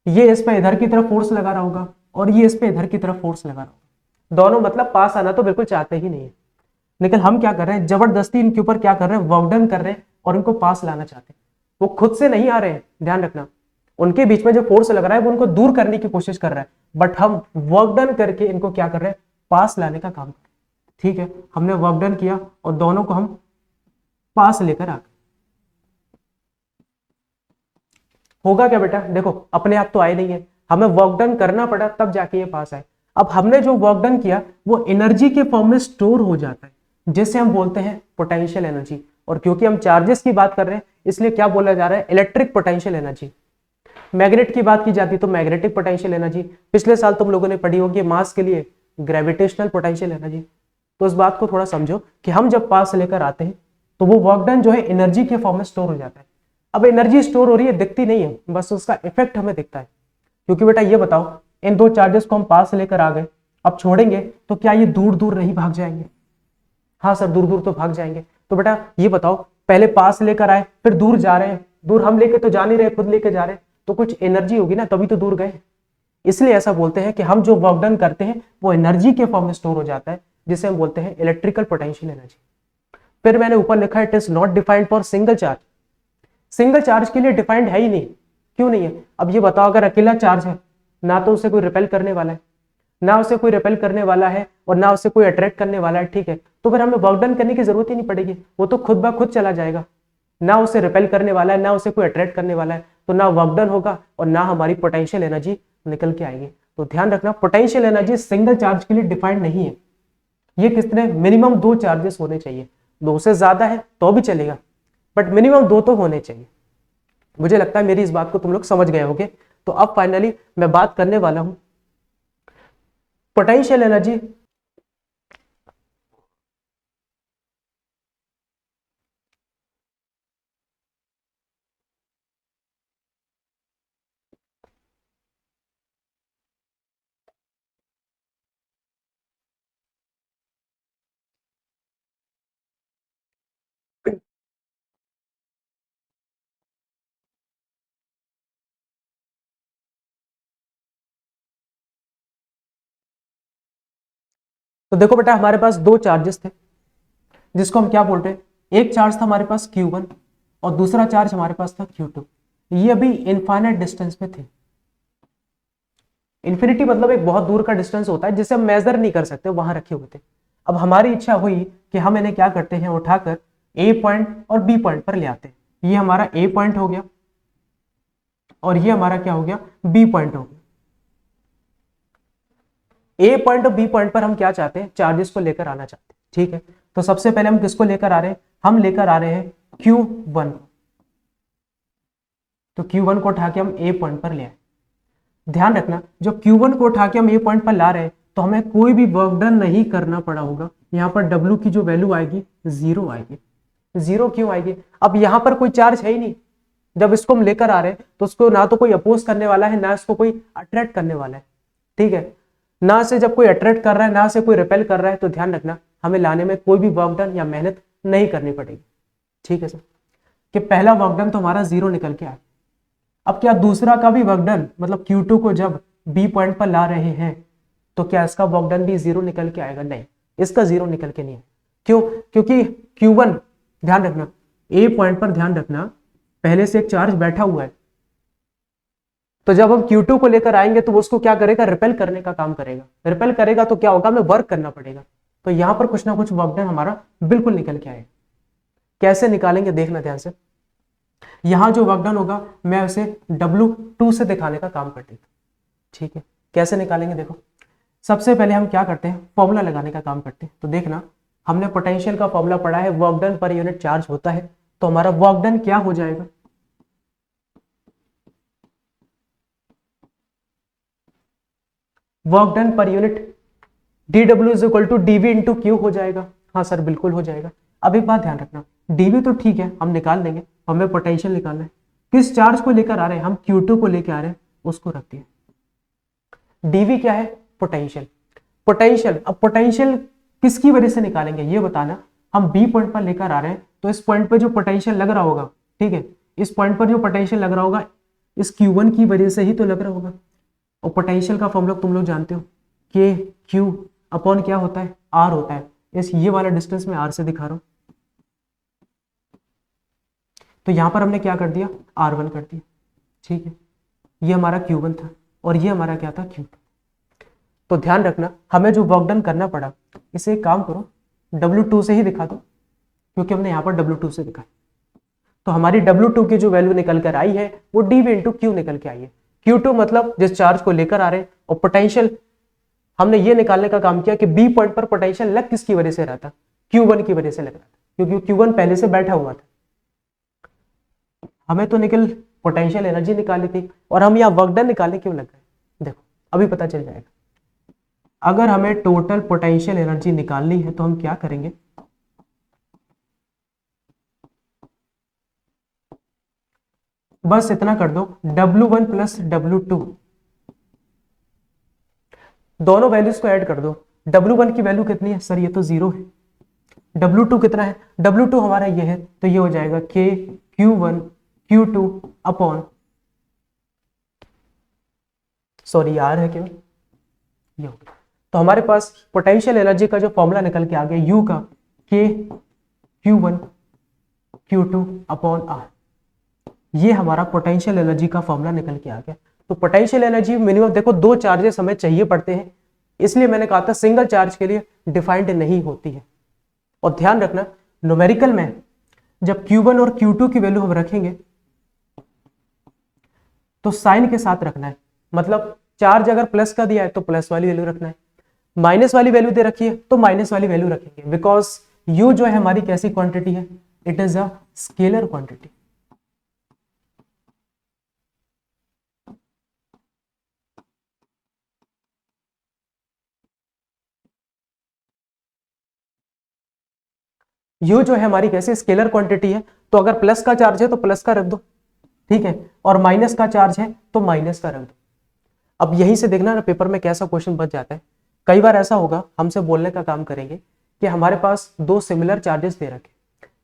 ये इस पे इधर की तरफ फोर्स लगा रहा होगा और ये इस पे इधर की तरफ फोर्स लगा रहा होगा, दोनों मतलब पास आना तो बिल्कुल चाहते ही नहीं है, लेकिन हम क्या कर रहे हैं, जबरदस्ती इनके ऊपर क्या कर रहे हैं, वर्क डन कर रहे हैं और इनको पास लाना चाहते हैं। वो खुद से नहीं आ रहे हैं, ध्यान रखना, उनके बीच में जो फोर्स लग रहा है वो उनको दूर करने की कोशिश कर रहा है, बट हम वर्क डन करके इनको क्या कर रहे हैं, पास लाने का काम कर रहे हैं, ठीक है। हमने वर्क डन किया और दोनों को हम पास लेकर आ गए। होगा क्या बेटा, देखो अपने आप तो आए नहीं है, हमें वर्क डन करना पड़ा तब जाके ये पास आए। अब हमने जो वर्क डन किया वो एनर्जी के फॉर्म में स्टोर हो जाता है, जिसे हम बोलते हैं पोटेंशियल एनर्जी। और क्योंकि हम चार्जेस की बात कर रहे हैं इसलिए क्या बोला जा रहा है, इलेक्ट्रिक पोटेंशियल एनर्जी। मैग्नेट की बात की जाती तो मैग्नेटिक पोटेंशियल एनर्जी, पिछले साल तुम लोगों ने पढ़ी होगी मास के लिए ग्रेविटेशनल पोटेंशियल एनर्जी। तो इस बात को थोड़ा समझो कि हम जब पास लेकर आते हैं तो वो वर्क डन जो है एनर्जी के फॉर्म में स्टोर हो जाता है। अब एनर्जी स्टोर हो रही है, दिखती नहीं है, बस उसका इफेक्ट हमें दिखता है। क्योंकि बेटा ये बताओ, इन दो चार्जेस को हम पास लेकर आ गए, अब छोड़ेंगे तो क्या ये दूर दूर नहीं भाग जाएंगे? हाँ सर, दूर दूर तो भाग जाएंगे। तो बेटा ये बताओ, पहले पास लेकर आए फिर दूर जा रहे हैं, दूर हम लेके तो जा नहीं रहे, खुद लेके जा रहे हैं, तो कुछ एनर्जी होगी ना, तभी तो दूर गए। इसलिए ऐसा बोलते हैं कि हम जो वर्क डन करते हैं वो एनर्जी के फॉर्म में स्टोर हो जाता है, जिसे हम बोलते हैं इलेक्ट्रिकल पोटेंशियल एनर्जी। फिर मैंने ऊपर लिखा है it is not defined for single charge. Single charge के लिए डिफाइंड है ही नहीं। क्यों नहीं है? अब ये बताओ, अगर अकेला चार्ज है ना तो उसे कोई रिपेल करने वाला है, ना उसे कोई रिपेल करने वाला है और ना उसे कोई अट्रैक्ट करने वाला है, ठीक है, तो फिर हमें वर्क डन करने की जरूरत ही नहीं पड़ेगी, वो तो खुद ब खुद चला जाएगा। ना उसे रिपेल करने वाला है, ना उसे कोई अट्रैक्ट करने वाला है, तो ना वर्क डन होगा और ना हमारी पोटेंशियल एनर्जी निकल के आएगी। तो ध्यान रखना, पोटेंशियल एनर्जी सिंगल चार्ज के लिए डिफाइंड नहीं है। ये कितने, मिनिमम दो चार्जेस होने चाहिए, दो से ज्यादा है तो भी चलेगा, बट मिनिमम दो तो होने चाहिए। मुझे लगता है मेरी इस बात को तुम लोग समझ गए होगे। तो अब फाइनली मैं बात करने वाला हूं पोटेंशियल एनर्जी। तो देखो बेटा, हमारे पास दो चार्जेस थे जिसको हम क्या बोलते हैं, एक चार्ज था हमारे पास Q1 और दूसरा चार्ज हमारे पास था Q2। ये अभी इनफाइनाइट डिस्टेंस पे थे। इन्फिनिटी मतलब एक बहुत दूर का डिस्टेंस होता है जिसे हम मेजर नहीं कर सकते, वहां रखे हुए थे। अब हमारी इच्छा हुई कि हम इन्हें क्या करते हैं, उठाकर ए पॉइंट और बी पॉइंट पर ले आते हैं। ये हमारा ए पॉइंट हो गया और ये हमारा क्या हो गया, बी पॉइंट हो गया। ए पॉइंट और बी पॉइंट पर हम क्या चाहते हैं, चार्जेस को लेकर आना चाहते हैं, ठीक है। तो सबसे पहले हम किसको लेकर आ रहे हैं, हम लेकर आ रहे हैं Q1 को। तो Q1 को उठा के हम ए पॉइंट पर ले आए। ध्यान रखना, जो Q1 को उठा के हम ए पॉइंट पर ला रहे हैं तो हमें कोई भी वर्क डन नहीं करना पड़ा होगा। यहाँ पर W की जो वैल्यू आएगी जीरो आएगी। जीरो क्यों आएगी? अब यहाँ पर कोई चार्ज है ही नहीं। जब इसको हम लेकर आ रहे हैं तो उसको ना तो कोई अपोज करने वाला है, ना इसको कोई अट्रैक्ट करने वाला है, ठीक है। ना से जब कोई अट्रैक्ट कर रहा है, ना से कोई रिपेल कर रहा है, तो ध्यान रखना हमें लाने में कोई भी वर्क डन या मेहनत नहीं करनी पड़ेगी, ठीक है सर। कि पहला वर्क डन तो हमारा जीरो निकल के आया। अब क्या दूसरा का भी वर्क डन, मतलब Q2 को जब बी पॉइंट पर ला रहे हैं तो क्या इसका वर्क डन भी जीरो निकल के आएगा? नहीं, इसका जीरो निकल के नहीं है। क्यों? क्योंकि Q1, ध्यान रखना ए पॉइंट पर, ध्यान रखना पहले से एक चार्ज बैठा हुआ है, तो जब हम Q2 को लेकर आएंगे तो वो उसको क्या करेगा, रिपेल करने का काम करेगा। रिपेल करेगा तो क्या होगा, हमें वर्क करना पड़ेगा। तो यहां पर कुछ ना कुछ वर्क डन हमारा बिल्कुल निकल के आएगा। कैसे निकालेंगे देखना ध्यान से। यहां जो वर्क डन होगा मैं उसे W2 से दिखाने का काम कर देता, ठीक है। कैसे निकालेंगे देखो, सबसे पहले हम क्या करते हैं, फॉर्मूला लगाने का काम करते हैं। तो देखना, हमने पोटेंशियल का फॉर्मूला पढ़ा है, work done per unit charge होता है। तो हमारा वर्क डन क्या हो जाएगा, work done per unit dw is equal to dv into Q हो जाएगा। हाँ सर बिल्कुल हो जाएगा। अब एक बात ध्यान रखना, dv तो ठीक है हम निकाल देंगे, हमें पोटेंशियल निकालना है। किस चार्ज को लेकर आ रहे हैं हम, Q2 को लेकर आ रहे हैं, उसको रख दिए। dv क्या है, पोटेंशियल। पोटेंशियल, अब पोटेंशियल किसकी वजह से निकालेंगे ये बताना। हम बी पॉइंट पर लेकर आ रहे हैं, तो इस पॉइंट पर जो पोटेंशियल लग रहा होगा, ठीक है, इस पॉइंट पर जो पोटेंशियल लग रहा होगा इस Q1 की वजह से ही तो लग रहा होगा। और पोटेंशियल का फॉर्मूला तुम लोग जानते हो, के क्यू अपॉन क्या होता है, आर होता है। इस ये वाला डिस्टेंस में आर से दिखा रहा हूं, तो यहां पर हमने क्या कर दिया, R1 कर दिया, ठीक है। ये हमारा Q1 था और ये हमारा क्या था, Q2। तो ध्यान रखना, हमें जो वर्क डन करना पड़ा, इसे एक काम करो W2 से ही दिखा दो, क्योंकि हमने यहां पर W2 से दिखाया। तो हमारी W2 की जो वैल्यू निकल कर आई है वो dV इंटू क्यू निकल के आई है। Q2 मतलब जिस चार्ज को लेकर आ रहे हैं, और पोटेंशियल हमने ये निकालने का काम किया कि बी पॉइंट पर पोटेंशियल लग किसकी वजह से रहा था, Q1 की वजह से लग रहा था, क्योंकि Q1 पहले से बैठा हुआ था। हमें तो निकल पोटेंशियल एनर्जी निकाली थी, और हम यहाँ वर्क डन निकालने क्यों लग गए, देखो अभी पता चल जाएगा। अगर हमें टोटल पोटेंशियल एनर्जी निकालनी है तो हम क्या करेंगे, बस इतना कर दो, W1 प्लस W2, दोनों वैल्यूज को ऐड कर दो। W1 की वैल्यू कितनी है सर, ये तो 0 है। W2 कितना है, W2 हमारा ये है, तो ये हो जाएगा K Q1 Q2 upon, sorry R है केवल, ये हो गया। तो हमारे पास पोटेंशियल एनर्जी का जो फॉर्मूला निकल के आ गया, U का K Q1 Q2 upon R, ये हमारा पोटेंशियल एनर्जी का फॉर्मूला निकल के आ गया। तो पोटेंशियल एनर्जी मिनिमम, देखो 2 चार्जेस हमें चाहिए पड़ते हैं, इसलिए मैंने कहा था सिंगल चार्ज के लिए डिफाइंड नहीं होती है। और ध्यान रखना न्यूमेरिकल में जब Q1 और Q2 की वैल्यू हम रखेंगे तो साइन के साथ रखना है, मतलब चार्ज अगर प्लस का दिया है तो प्लस वाली वैल्यू रखना है, माइनस वाली वैल्यू दे रखी है तो माइनस वाली वैल्यू रखेंगे, बिकॉज U जो है हमारी कैसी क्वांटिटी है, it is a scalar quantity. U जो है हमारी कैसे स्केलर क्वांटिटी है, तो अगर प्लस का चार्ज है तो प्लस का रख दो, ठीक है, और माइनस का चार्ज है तो माइनस का रख दो। अब यहीं से देखना ना पेपर में कैसा क्वेश्चन बच जाता है। कई बार ऐसा होगा, हमसे बोलने का काम करेंगे कि हमारे पास 2 सिमिलर चार्जेस दे रखे।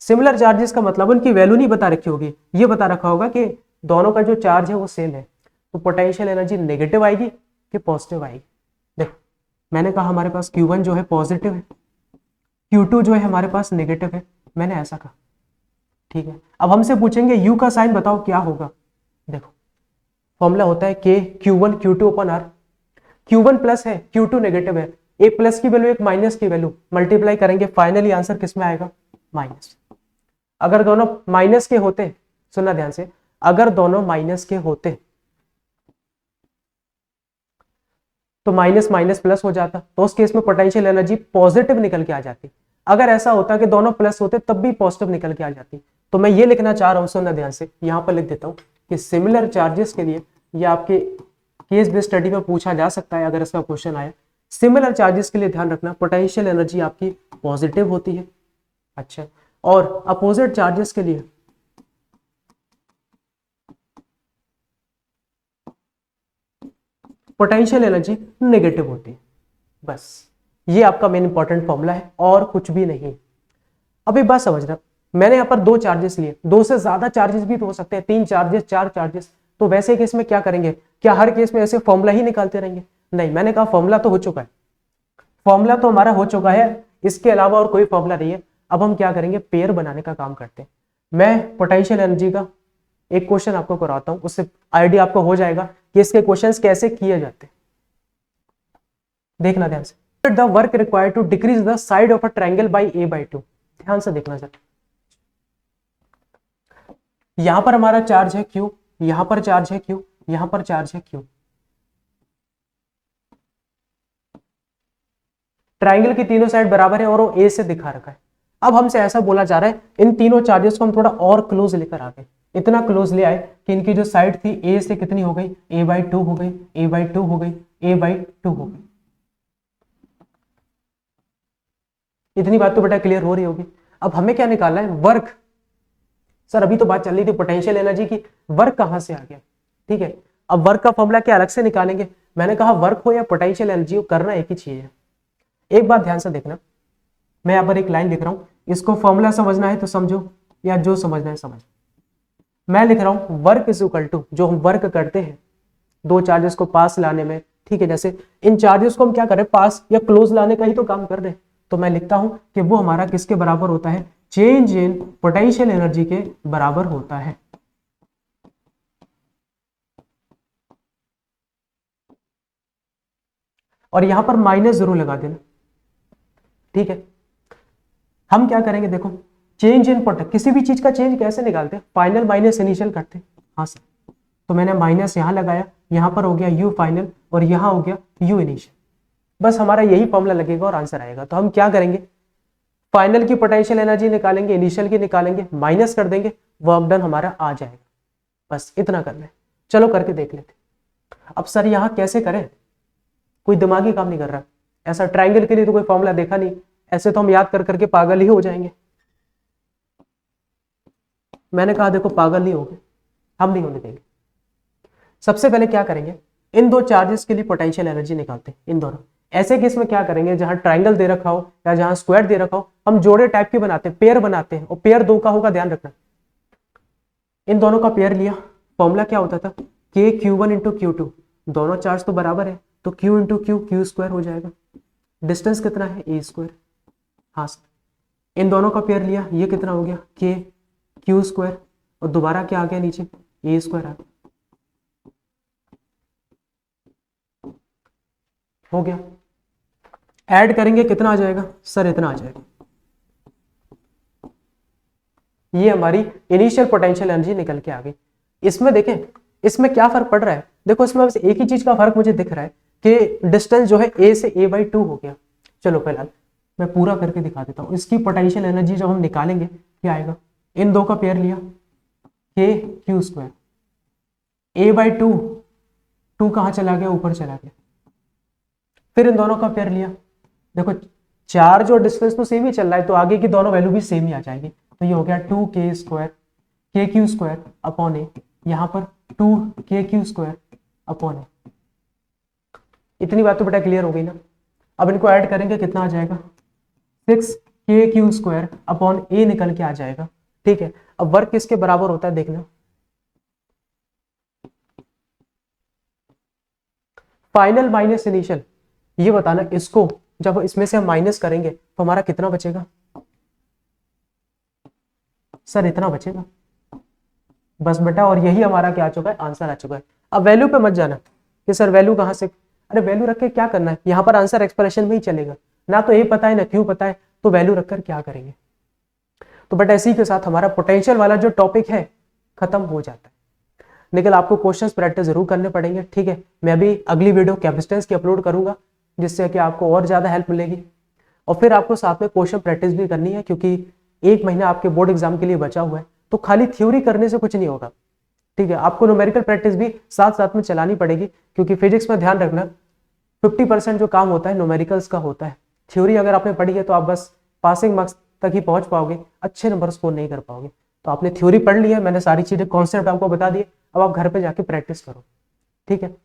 सिमिलर चार्जेस का मतलब उनकी वैल्यू नहीं बता रखी होगी, ये बता रखा होगा कि दोनों का जो चार्ज है वो सेम है, तो पोटेंशियल एनर्जी नेगेटिव आएगी कि पॉजिटिव आएगी। देखो मैंने कहा हमारे पास Q1 जो है पॉजिटिव है, Q2 जो है हमारे पास नेगेटिव है, मैंने ऐसा कहा, ठीक है। अब हमसे पूछेंगे U का साइन बताओ क्या होगा, देखो फॉर्मूला होता है K Q1 Q2 अपन R, Q1 प्लस है Q2 नेगेटिव है, एक प्लस की वैल्यू एक माइनस की वैल्यू मल्टीप्लाई करेंगे, फाइनली आंसर किस में आएगा, माइनस। अगर दोनों माइनस के होते, सुनना ध्यान से, अगर दोनों माइनस के होते तो माइनस माइनस प्लस हो जाता, तो उस केस में पोटेंशियल एनर्जी पॉजिटिव निकल के आ जाती। अगर ऐसा होता कि दोनों प्लस होते तब भी पॉजिटिव निकल के आ जाती। तो मैं ये लिखना चाह रहा हूं, सुनना ध्यान से, यहां पर लिख देता हूं कि सिमिलर चार्जेस के लिए, ये आपके केस बेस्ड स्टडी में पूछा जा सकता है अगर इसका क्वेश्चन आया। सिमिलर चार्जेस के लिए ध्यान रखना पोटेंशियल एनर्जी आपकी पॉजिटिव होती है, अच्छा, और अपोजिट चार्जेस के लिए पोटेंशियल एनर्जी नेगेटिव होती है। बस ये आपका मेन इंपॉर्टेंट फॉर्मूला है और कुछ भी नहीं। अब एक बात समझना, मैंने यहाँ पर 2 चार्जेस लिए, 2 से ज्यादा चार्जेस भी तो हो सकते हैं, 3 चार्जेस 4 चार्जेस, तो वैसे केस में क्या करेंगे, क्या हर केस में ऐसे फॉर्मूला ही निकालते रहेंगे, नहीं, मैंने कहा फॉर्मूला तो हो चुका है, फॉर्मूला तो हमारा हो चुका है, इसके अलावा और कोई फॉर्मूला नहीं है। अब हम क्या करेंगे, पेयर बनाने का काम करते हैं। मैं पोटेंशियल एनर्जी का एक क्वेश्चन आपको कराता हूं, उससे आइडिया आपको हो जाएगा कि इसके क्वेश्चंस कैसे किए जाते हैं। देखना ध्यान से, the work required to decrease the side of a triangle by a/2, ध्यान से देखना सर। यहां पर हमारा चार्ज है Q, यहां पर चार्ज है Q, यहां पर चार्ज है Q। ट्रायंगल की तीनों साइड बराबर है और वो A से दिखा रखा है। अब हमसे ऐसा बोला जा रहा है इन तीनों चार्जेस को हम थोड़ा और क्लोज लेकर आ गए, इतना क्लोज ले आए कि इनकी जो साइड थी A से कितनी हो गई, a/2 हो गई, a/2 हो गई, a/2 हो गई। इतनी बात तो बेटा क्लियर हो रही होगी। अब हमें क्या निकालना है, वर्क। सर अभी तो बात चल रही थी पोटेंशियल एनर्जी की, वर्क कहां से आ गया, ठीक है। अब वर्क का फॉर्मूला क्या अलग से निकालेंगे, मैंने कहा वर्क हो या पोटेंशियल एनर्जी हो, करना एक ही चीज है। एक बात ध्यान से देखना, मैं यहाँ पर एक लाइन लिख रहा हूं, इसको फॉर्मूला समझना है तो समझो, या जो समझना है समझ। मैं लिख रहा हूं वर्क इज इक्वल टू, जो हम वर्क करते हैं दो चार्जेस को पास लाने में, ठीक है, जैसे इन चार्जेस को हम क्या कर रहे हैं, पास या क्लोज लाने का ही तो काम कर रहे हैं, तो मैं लिखता हूं कि वो हमारा किसके बराबर होता है, चेंज इन पोटेंशियल एनर्जी के बराबर होता है। और यहां पर माइनस जरूर लगा देना, ठीक है। हम क्या करेंगे, देखो चेंज इन पोटेंशियल, किसी भी चीज का चेंज कैसे निकालते हैं, फाइनल माइनस इनिशियल करते हैं, हाँ सर। तो मैंने माइनस यहां लगाया, यहां पर हो गया यू फाइनल और यहां हो गया यू इनिशियल, बस हमारा यही फॉर्मूला लगेगा और आंसर आएगा। तो हम क्या करेंगे, फाइनल की पोटेंशियल एनर्जी निकालेंगे, इनिशियल की निकालेंगे, माइनस कर देंगे, वर्क डन हमारा आ जाएगा, बस इतना करना है। चलो करके देख लेते। अब सर यहां कैसे करें, कोई दिमागी काम नहीं कर रहा, ऐसा ट्रायंगल के लिए तो कोई फॉर्मूला देखा नहीं, ऐसे तो हम याद कर करके पागल ही हो जाएंगे। मैंने कहा देखो पागल नहीं होगे, हम नहीं होने देंगे। सबसे पहले क्या करेंगे, इन दो चार्जेस के लिए पोटेंशियल एनर्जी निकालते हैं, इन दोनों। ऐसे केस में क्या करेंगे, जहां ट्रायंगल दे रखा हो या जहां स्क्वायर दे रखा हो, हम जोड़े टाइप के बनाते हैं, पेयर बनाते हैं, और पेयर दो का होगा, ध्यान रखना। इन दोनों का पेयर लिया, फॉर्मूला क्या होता था, K Q one into Q two, दोनों चार्ज तो बराबर है, तो Q into Q, Q square हो जाएगा। डिस्टेंस कितना है, ए स्क्वायर, हाँ सर। इन दोनों का पेयर लिया, ये कितना हो गया, के क्यू स्क्वायर, और दोबारा क्या आ गया नीचे, ए स्क्वायर आ गया, हो गया। ऐड करेंगे कितना आ जाएगा, सर इतना आ जाएगा। ये हमारी इनिशियल पोटेंशियल एनर्जी निकल के आ गई। इसमें देखें, इसमें क्या फर्क पड़ रहा है, देखो इसमें बस एक ही चीज का फर्क मुझे दिख रहा है कि डिस्टेंस जो है ए से a/2 हो गया। चलो फिलहाल मैं पूरा करके दिखा देता हूं। इसकी पोटेंशियल एनर्जी जब हम निकालेंगे क्या आएगा, इन दो का पेयर लिया, के क्यू स्क्वायर, a/2, 2 कहां चला गया, ऊपर चला गया। फिर इन दोनों का पेयर लिया, देखो चार्ज और डिस्टेंस तो सेम ही चल रहा है, तो आगे की दोनों वैल्यू भी सेम ही आ जाएगी। तो ये हो गया 2k स्क्वायर, के क्यू स्क्वायर अपॉन ए, यहां पर 2k क्यू स्क्वायर अपॉन ए। इतनी बात तो बेटा क्लियर हो गई ना। अब इनको ऐड करेंगे कितना आ जाएगा, 6k क्यू स्क्वायर अपॉन ए निकल के आ जाएगा, ठीक है। अब वर्क किसके बराबर होता है देखना, फाइनल माइनस इनिशियल, ये बताना। इसको जब इसमें से हम माइनस करेंगे तो हमारा कितना बचेगा, सर इतना बचेगा, बस बेटा। और यही हमारा क्या आ चुका है, आंसर आ चुका है। अब वैल्यू पे मत जाना कि सर वैल्यू कहां से, अरे वैल्यू रख के क्या करना है, यहां पर आंसर एक्सप्रेशन में ही चलेगा ना, तो ए पता है ना क्यू पता है, तो वैल्यू रखकर क्या करेंगे। तो बेटा इसी के साथ हमारा पोटेंशियल वाला जो टॉपिक है खत्म हो जाता है। लेकिन आपको क्वेश्चंस प्रैक्टिस जरूर करने पड़ेंगे, ठीक है। मैं भी अगली वीडियो कैपेसिटेंस की अपलोड करूंगा, जिससे कि आपको और ज्यादा हेल्प मिलेगी। और फिर आपको साथ में क्वेश्चन प्रैक्टिस भी करनी है, क्योंकि एक महीना आपके बोर्ड एग्जाम के लिए बचा हुआ है। तो खाली थ्योरी करने से कुछ नहीं होगा, ठीक है। आपको न्यूमेरिकल प्रैक्टिस भी साथ साथ में चलानी पड़ेगी, क्योंकि फिजिक्स में ध्यान रखना 50% जो काम होता है न्यूमेरिकल्स का होता है। थ्योरी अगर आपने पढ़ी है तो आप बस पासिंग मार्क्स तक ही पहुंच पाओगे, अच्छे नंबर स्कोर नहीं कर पाओगे। तो आपने थ्योरी पढ़ ली है, मैंने सारी चीजें कॉन्सेप्ट आपको बता दिए, अब आप घर पे जाके प्रैक्टिस करो, ठीक है।